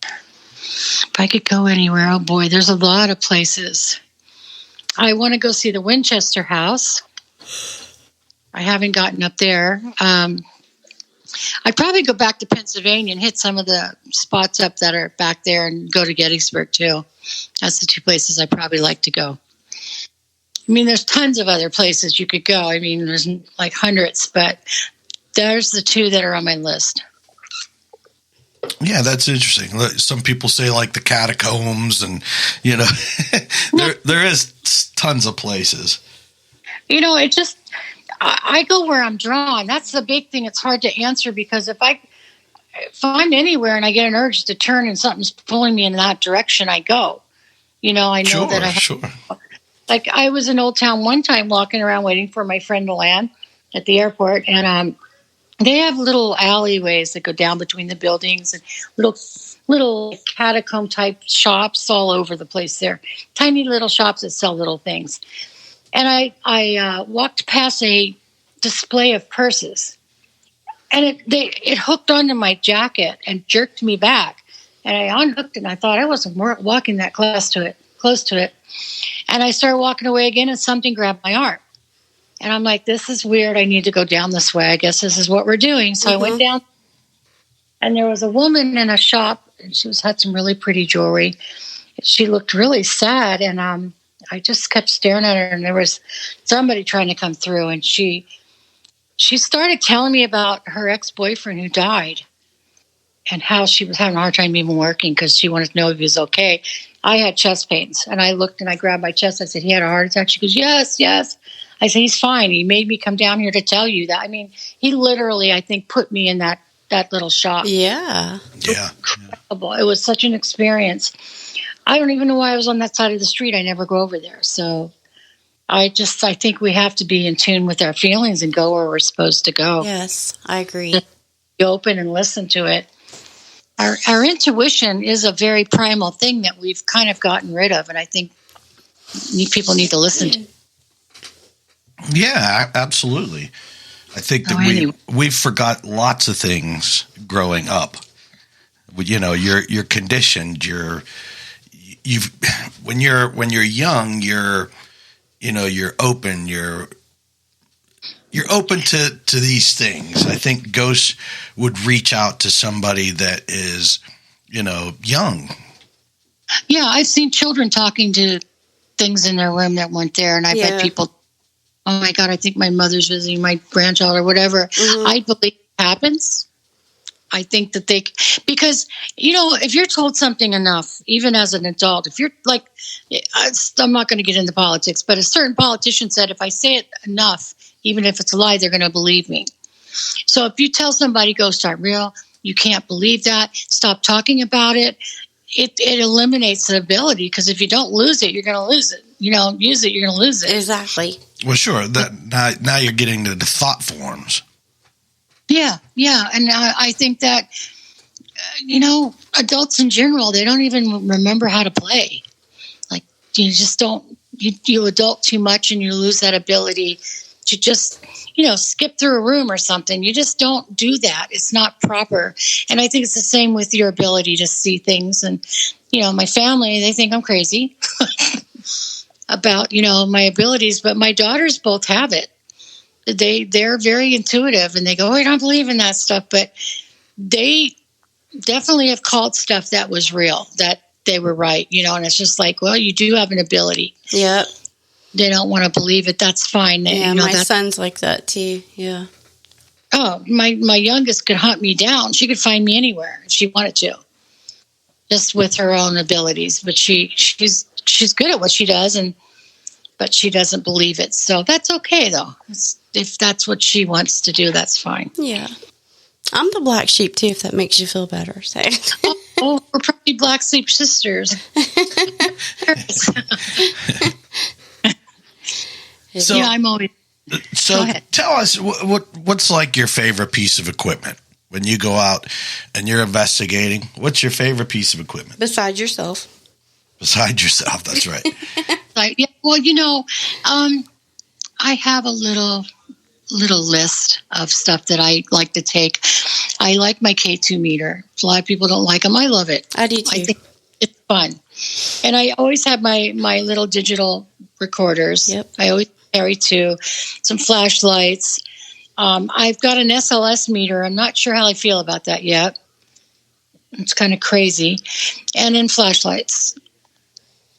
If I could go anywhere, oh boy, there's a lot of places. I want to go see the Winchester House. I haven't gotten up there. I'd probably go back to Pennsylvania and hit some of the spots up that are back there and go to Gettysburg too. That's the two places I probably like to go. I mean, there's tons of other places you could go. I mean, there's like hundreds, but there's the two that are on my list. Yeah, that's interesting. Some people say like the catacombs and, there is tons of places. It just, I go where I'm drawn. That's the big thing. It's hard to answer because if I'm anywhere and I get an urge to turn and something's pulling me in that direction, I go. I know that I have. Sure. Like I was in Old Town one time walking around waiting for my friend to land at the airport, and they have little alleyways that go down between the buildings and little catacomb type shops all over the place there. Tiny little shops that sell little things. And I walked past a display of purses, and it hooked onto my jacket and jerked me back. And I unhooked it, and I thought I wasn't walking that close to it. And I started walking away again, and something grabbed my arm. And I'm like, this is weird. I need to go down this way. I guess this is what we're doing. So I went down, And there was a woman in a shop, and she had some really pretty jewelry. She looked really sad, and I just kept staring at her, and there was somebody trying to come through, and she started telling me about her ex-boyfriend who died and how she was having a hard time even working because she wanted to know if he was okay. I had chest pains, and I looked and I grabbed my chest. I said, he had a heart attack. She goes, yes. I said, he's fine. He made me come down here to tell you that. I mean, he literally, I think, put me in that little shop. Yeah. Incredible. It was such an experience. I don't even know why I was on that side of the street. I never go over there. So I think we have to be in tune with our feelings and go where we're supposed to go. Yes, I agree. Just be open and listen to it. Our intuition is a very primal thing that we've kind of gotten rid of, and I think people need to listen to. Yeah, absolutely. I think that we've forgot lots of things growing up. You know, you're conditioned. When you're young, you're open. You're open to these things. I think ghosts would reach out to somebody that is, young. Yeah, I've seen children talking to things in their room that weren't there, and I've had people, oh my God, I think my mother's visiting my grandchild or whatever. Mm-hmm. I believe it happens. I think that because, if you're told something enough, even as an adult, if you're like, I'm not going to get into politics, but a certain politician said, if I say it enough, even if it's a lie, they're going to believe me. So if you tell somebody ghosts aren't real, you can't believe that, stop talking about it. It eliminates the ability, because if you don't lose it, you're going to lose it. Use it, you're going to lose it. Exactly. Well, sure. Now you're getting to the thought forms. Yeah. And I think that, adults in general, they don't even remember how to play. Like, you just don't, you adult too much and you lose that ability to just, skip through a room or something. You just don't do that. It's not proper. And I think it's the same with your ability to see things. And, my family, they think I'm crazy about, my abilities, but my daughters both have it. They're very intuitive, and they go, I don't believe in that stuff, but they definitely have called stuff that was real, that they were right, and it's just like, well, you do have an ability. Yep. They don't want to believe it. That's fine. Yeah, my son's like that too. Yeah. Oh, my youngest could hunt me down. She could find me anywhere if she wanted to, just with her own abilities. But she's good at what she does, but she doesn't believe it. So that's okay, though. If that's what she wants to do, that's fine. Yeah. I'm the black sheep, too, if that makes you feel better. So. Oh, we're probably black sheep sisters. So, yeah, I'm always... So tell us, what's like your favorite piece of equipment? When you go out and you're investigating, what's your favorite piece of equipment? Besides yourself. Besides yourself, that's right. Yeah, well, I have a little list of stuff that I like to take. I like my K2 meter. A lot of people don't like them. I love it. I do too. I think it's fun. And I always have my little digital recorders. Yep. I always carry some flashlights. I've got an SLS meter. I'm not sure how I feel about that yet. It's kind of crazy. And then flashlights.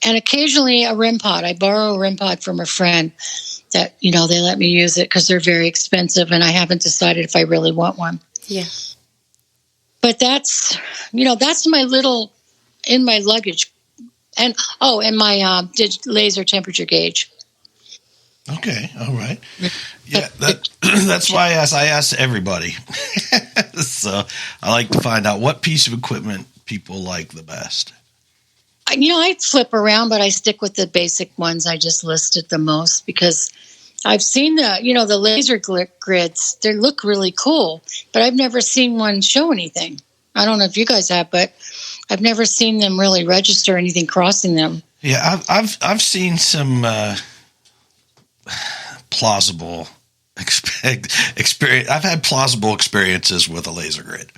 And occasionally a REM pod. I borrow a REM pod from a friend that, they let me use it because they're very expensive, and I haven't decided if I really want one. Yeah. But that's my little, in my luggage. And my laser temperature gauge. Okay, all right. Yeah, that's why I ask everybody. So I like to find out what piece of equipment people like the best. I flip around, but I stick with the basic ones I just listed the most, because I've seen the laser grids. They look really cool, but I've never seen one show anything. I don't know if you guys have, but I've never seen them really register anything crossing them. Yeah, I've seen some plausible experience. I've had plausible experiences with a laser grid.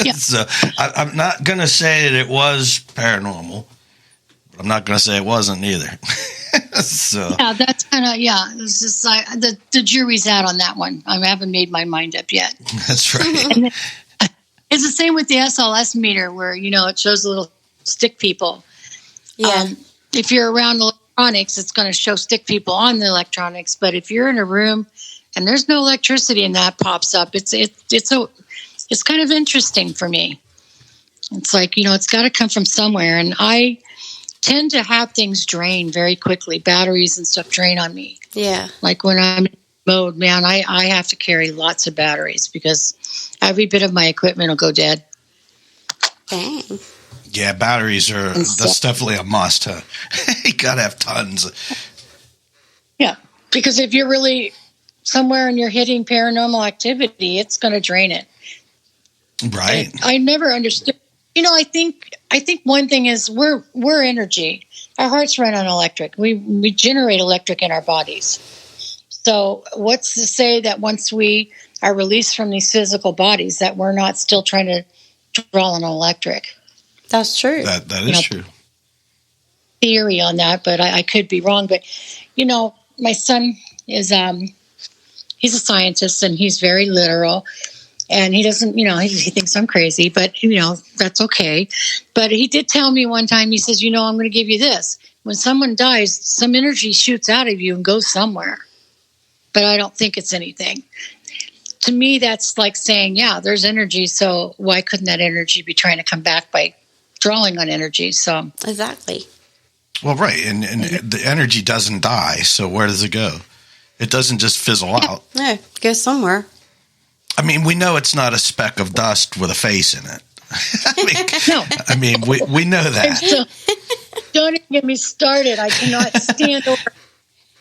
Yeah. So I'm not going to say that it was paranormal, but I'm not going to say it wasn't either. So yeah, that's kind of, it's just the jury's out on that one. I haven't made my mind up yet. That's right. It's the same with the SLS meter where, it shows the little stick people. Yeah. If you're around electronics, it's going to show stick people on the electronics. But if you're in a room and there's no electricity and that pops up, it's kind of interesting for me. It's like, it's got to come from somewhere. And I tend to have things drain very quickly. Batteries and stuff drain on me. Yeah. Like when I'm in mode, man, I have to carry lots of batteries because every bit of my equipment will go dead. Dang. Yeah, batteries that's definitely a must, huh? You gotta have tons. Yeah, because if you're really somewhere and you're hitting paranormal activity, it's going to drain it. Right. I never understood. I think one thing is we're energy. Our hearts run on electric. We generate electric in our bodies. So what's to say that once we are released from these physical bodies that we're not still trying to draw on electric? That's true. That is true. Theory on that, but I could be wrong. But, my son is, he's a scientist and he's very literal. And he doesn't, he thinks I'm crazy, but, that's okay. But he did tell me one time, he says, I'm going to give you this. When someone dies, some energy shoots out of you and goes somewhere. But I don't think it's anything. To me, that's like saying, yeah, there's energy. So why couldn't that energy be trying to come back by drawing on energy? So exactly. Well, right. And the energy doesn't die. So where does it go? It doesn't just fizzle out. No, it goes somewhere. I mean, we know it's not a speck of dust with a face in it. We know that. So, don't even get me started. I cannot stand over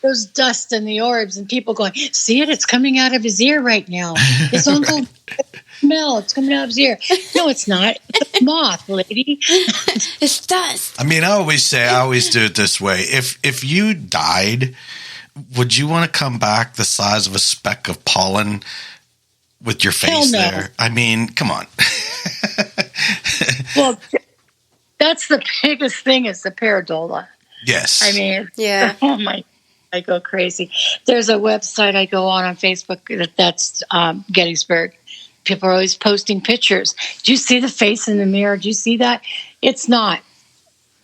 those dust and the orbs and people going, see it? It's coming out of his ear right now. His uncle smell. It's coming out of his ear. No, it's not. It's a moth, lady. It's dust. I always do it this way. If you died, would you want to come back the size of a speck of pollen with your face there? I mean, come on. Well, that's the biggest thing is the pareidolia. Yes. I mean, yeah. Oh my, I go crazy. There's a website I go on Facebook that's Gettysburg. People are always posting pictures. Do you see the face in the mirror? Do you see that? It's not.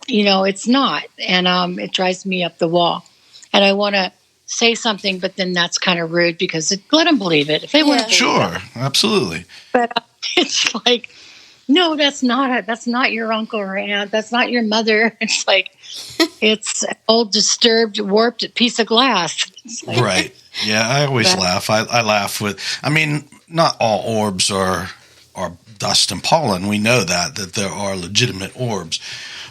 It's not. And it drives me up the wall. And I want to say something, but then that's kind of rude because let them believe it. If they want to sure, absolutely. But it's like, no, that's not your uncle or aunt. That's not your mother. It's like, it's an old, disturbed, warped piece of glass. Like, right. Yeah, I always laugh. I laugh with, not all orbs are dust and pollen. We know that there are legitimate orbs,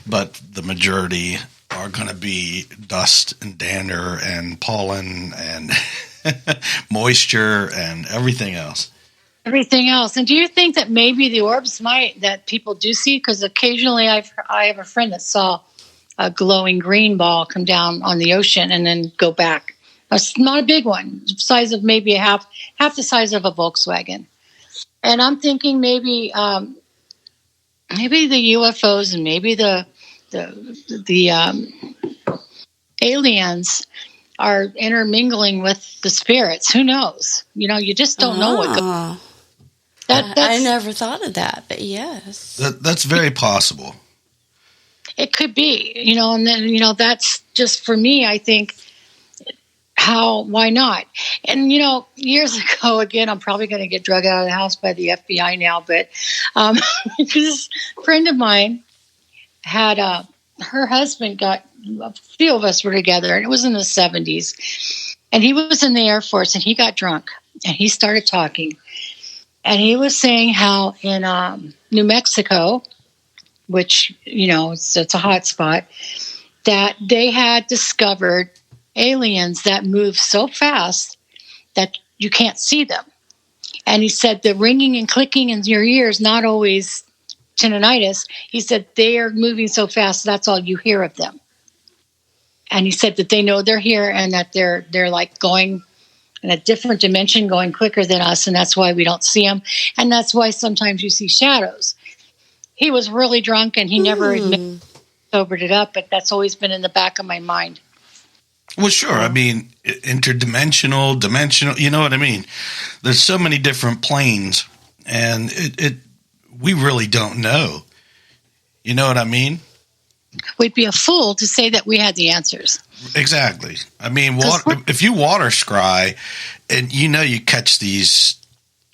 but the majority are going to be dust and dander and pollen and moisture and everything else. Everything else. And do you think that maybe the orbs that people do see? Because occasionally I have a friend that saw a glowing green ball come down on the ocean and then go back. It's not a big one, the size of maybe half the size of a Volkswagen. And I'm thinking maybe the UFOs and maybe the aliens are intermingling with the spirits. Who knows? You just don't know what goes. I never thought of that, but yes. That's very possible. It could be, and then, that's just for me, I think, why not? And, years ago, again, I'm probably going to get drugged out of the house by the FBI now, but this friend of mine had her husband a few of us were together, and it was in the 70s, and he was in the Air Force, and he got drunk, and he started talking, and he was saying how in New Mexico, which, it's a hot spot, that they had discovered aliens that move so fast that you can't see them. And he said the ringing and clicking in your ears, not always tinnitus. He said they are moving so fast, that's all you hear of them. And he said that they know they're here and that they're like going in a different dimension, going quicker than us, and that's why we don't see them. And that's why sometimes you see shadows. He was really drunk and he never sobered it up, but that's always been in the back of my mind. Well, sure. Interdimensional, dimensional, you know what I mean? There's so many different planes, and we really don't know. You know what I mean? We'd be a fool to say that we had the answers. Exactly. I mean, if you water scry and you catch these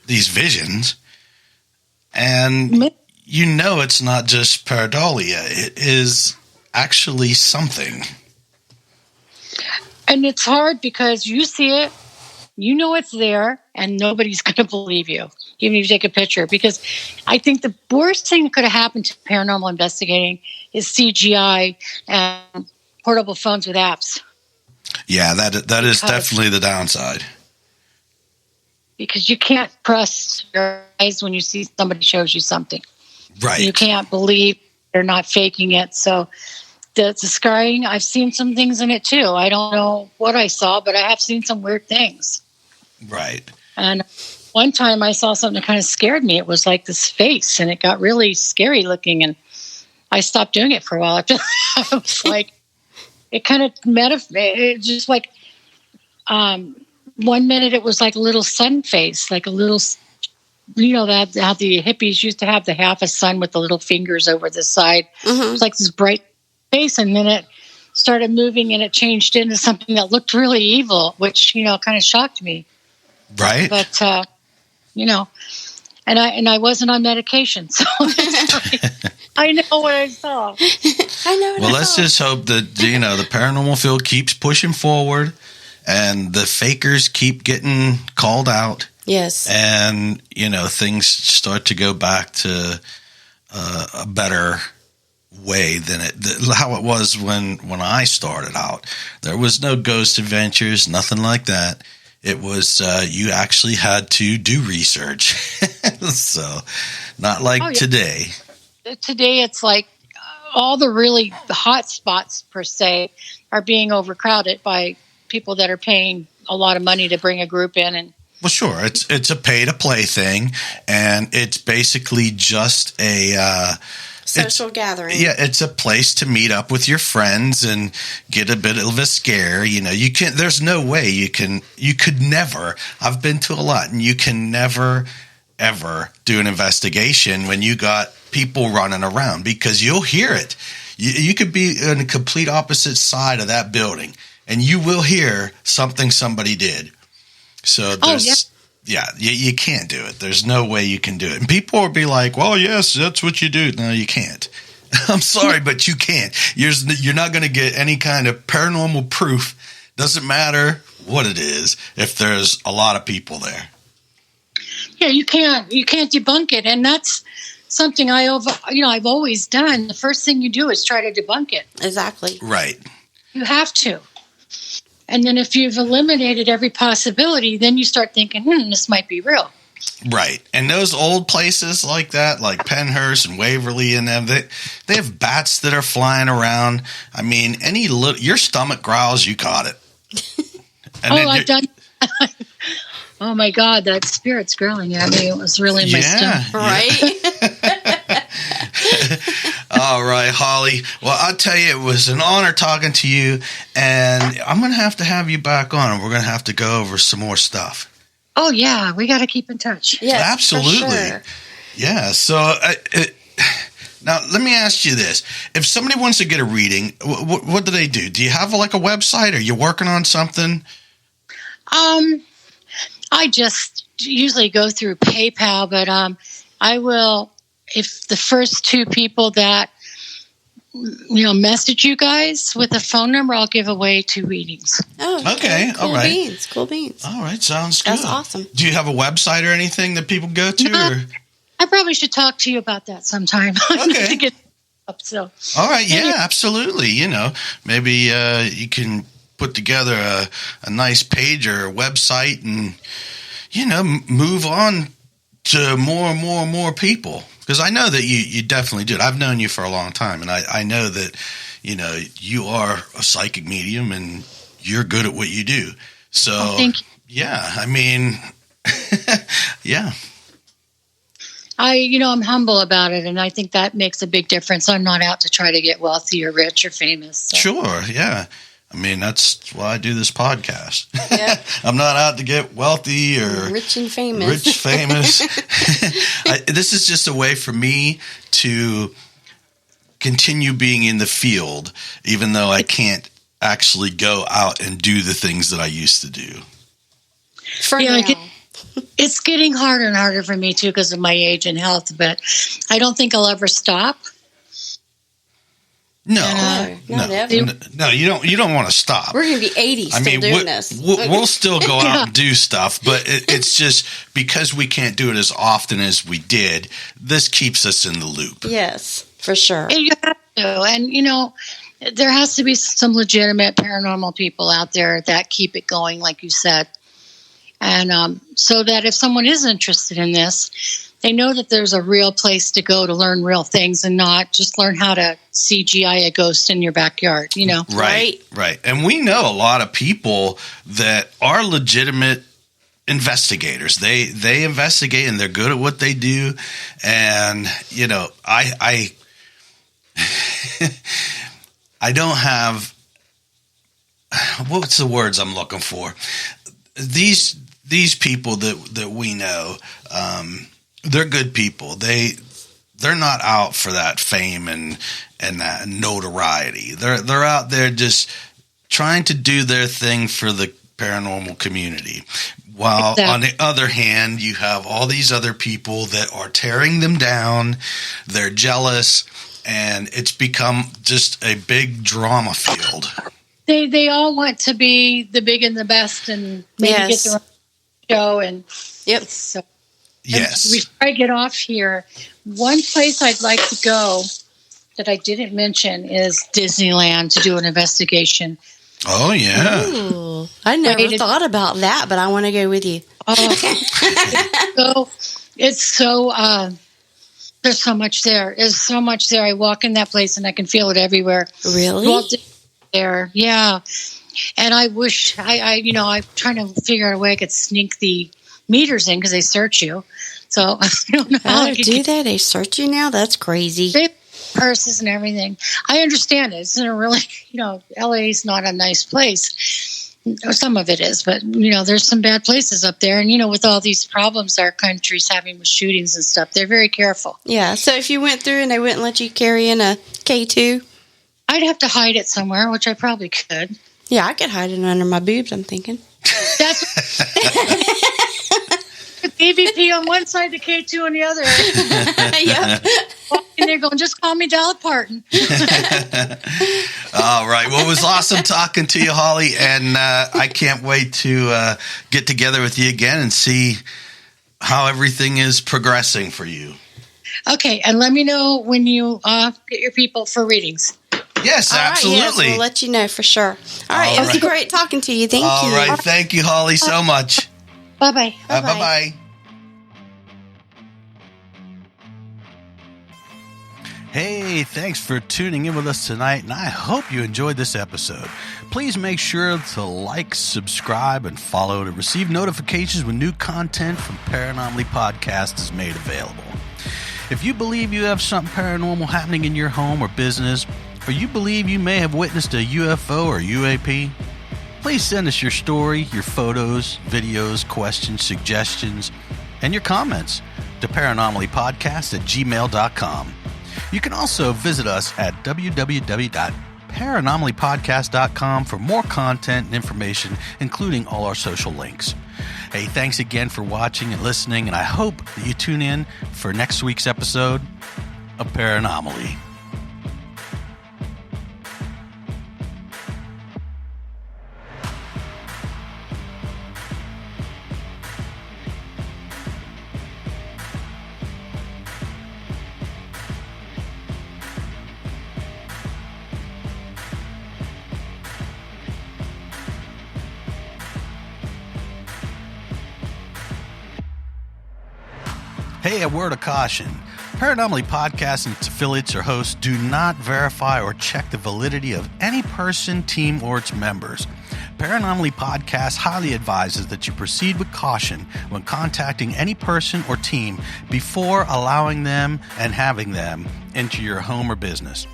visions, and it's not just pareidolia, it is actually something. And it's hard because you see it, you know it's there, and nobody's going to believe you, even if you take a picture. Because I think the worst thing that could have happened to paranormal investigating is CGI and portable phones with apps. Yeah, that is definitely the downside. Because you can't trust your eyes when you see somebody shows you something. Right. You can't believe they're not faking it. So the scrying, I've seen some things in it too. I don't know what I saw, but I have seen some weird things. Right. And one time I saw something that kind of scared me. It was like this face, and it got really scary looking, and I stopped doing it for a while after that. I was like, it kind of it just like 1 minute it was like a little sun face, like a little, that how the hippies used to have the half a sun with the little fingers over the side. Mm-hmm. It was like this bright face, and then it started moving and it changed into something that looked really evil, which kind of shocked me. Right. But and I wasn't on medication, so I know what I saw. Well, let's just hope that the paranormal field keeps pushing forward, and the fakers keep getting called out. Yes. And things start to go back to a better way than how it was when I started out. There was no ghost adventures, nothing like that. It was you actually had to do research. So not like today. Today it's like all the hot spots per se are being overcrowded by people that are paying a lot of money to bring a group in. And well, sure, it's a pay to play thing, and it's basically just a social gathering. Yeah, it's a place to meet up with your friends and get a bit of a scare. You can't. There's no way you could never. I've been to a lot, and you can never ever do an investigation when you got people running around, because you'll hear it. You could be on the complete opposite side of that building, and you will hear something somebody did. So there's, you can't do it. There's no way you can do it. And people will be like, well, yes, that's what you do. No, you can't. I'm sorry, but you can't. You're not going to get any kind of paranormal proof. Doesn't matter what it is if there's a lot of people there. Yeah, you can't debunk it. And that's something I've always done. The first thing you do is try to debunk it. Exactly. Right. You have to. And then if you've eliminated every possibility, then you start thinking, this might be real. Right. And those old places like that, like Penhurst and Waverly and them, they have bats that are flying around. I mean, your stomach growls, you caught it. And I've done. Oh my God, that spirit's growling at me. It was really my stomach. Right? All right, Holly. Well, I'll tell you, it was an honor talking to you, and I'm going to have you back on, and we're going to have to go over some more stuff. Oh, yeah. We got to keep in touch. Yes, absolutely. For sure. Yeah. So now let me ask you this. If somebody wants to get a reading, what do they do? Do you have like a website? Are you working on something? I just usually go through PayPal, but I will, if the first two people that message you guys with a phone number, I'll give away 2 readings. Oh, okay. Cool all right. Beans. Cool beans. All right. Sounds good. That's awesome. Do you have a website or anything that people go to? No, I probably should talk to you about that sometime. Okay. To get up, so. All right. Yeah, absolutely. Maybe you can put together a nice page or a website and, move on to more and more and more people. Because I know that you definitely do it. I've known you for a long time, and I know that, you are a psychic medium and you're good at what you do. So, thank you. Yeah, I mean, yeah. I'm humble about it, and I think that makes a big difference. I'm not out to try to get wealthy or rich or famous. So. Sure, yeah. I mean, that's why I do this podcast. Yeah. I'm not out to get wealthy or rich and famous. This is just a way for me to continue being in the field, even though I can't actually go out and do the things that I used to do. For now. It's getting harder and harder for me, too, because of my age and health, but I don't think I'll ever stop. No, you don't want to stop. We're going to be 80 still doing this. We'll still go out and do stuff, but it's just because we can't do it as often as we did, this keeps us in the loop. Yes, for sure. And you have to. And, there has to be some legitimate paranormal people out there that keep it going, like you said. And so that if someone is interested in this, they know that there's a real place to go to learn real things and not just learn how to CGI a ghost in your backyard, Right. And we know a lot of people that are legitimate investigators. They investigate and they're good at what they do. And, I I don't have, what's the words I'm looking for? These people that we know, they're good people. They're not out for that fame and that notoriety. They're out there just trying to do their thing for the paranormal community. While on the other hand, you have all these other people that are tearing them down. They're jealous, and it's become just a big drama field. They all want to be the big and the best, and maybe get their own show. And so, yes, before I get off here, one place I'd like to go that I didn't mention is Disneyland to do an investigation. Oh yeah, ooh, I never thought about that, but I want to go with you. It's so. There's so much there. There's so much there. I walk in that place and I can feel it everywhere. Really? There, yeah. And I wish I'm trying to figure out a way I could sneak the meters in because they search you. So I don't know how to do that. They search you now. That's crazy. They have purses and everything. I understand it. It's in a really, LA is not a nice place. Some of it is, but there's some bad places up there. And with all these problems our country's having with shootings and stuff, they're very careful. Yeah. So if you went through and they wouldn't let you carry in a K2, I'd have to hide it somewhere, which I probably could. Yeah, I could hide it under my boobs, I'm thinking. That's the EVP on one side, the K2 on the other. Yeah. Walking there going, just call me Dolly Parton. All right. Well, it was awesome talking to you, Holly, and I can't wait to get together with you again and see how everything is progressing for you. Okay, and let me know when you get your people for readings. Yes, absolutely. Yes, we'll let you know for sure. All right, it was great talking to you. Thank you. All right, thank you, Holly, so much. Bye-bye. Bye-bye. Hey, thanks for tuning in with us tonight, and I hope you enjoyed this episode. Please make sure to like, subscribe, and follow to receive notifications when new content from Paranormal Podcast is made available. If you believe you have something paranormal happening in your home or business, or you believe you may have witnessed a UFO or UAP, please send us your story, your photos, videos, questions, suggestions, and your comments to paranormallypodcast@gmail.com. You can also visit us at www.paranormallypodcast.com for more content and information, including all our social links. Hey, thanks again for watching and listening, and I hope that you tune in for next week's episode of Paranomaly. Hey, a word of caution. Paranormal Podcast and its affiliates or hosts do not verify or check the validity of any person, team, or its members. Paranormal Podcast highly advises that you proceed with caution when contacting any person or team before allowing them and having them into your home or business.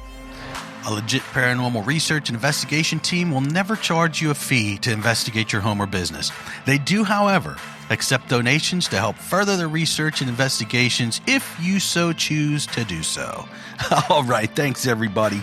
A legit paranormal research and investigation team will never charge you a fee to investigate your home or business. They do, however, accept donations to help further the research and investigations if you so choose to do so. All right, thanks everybody.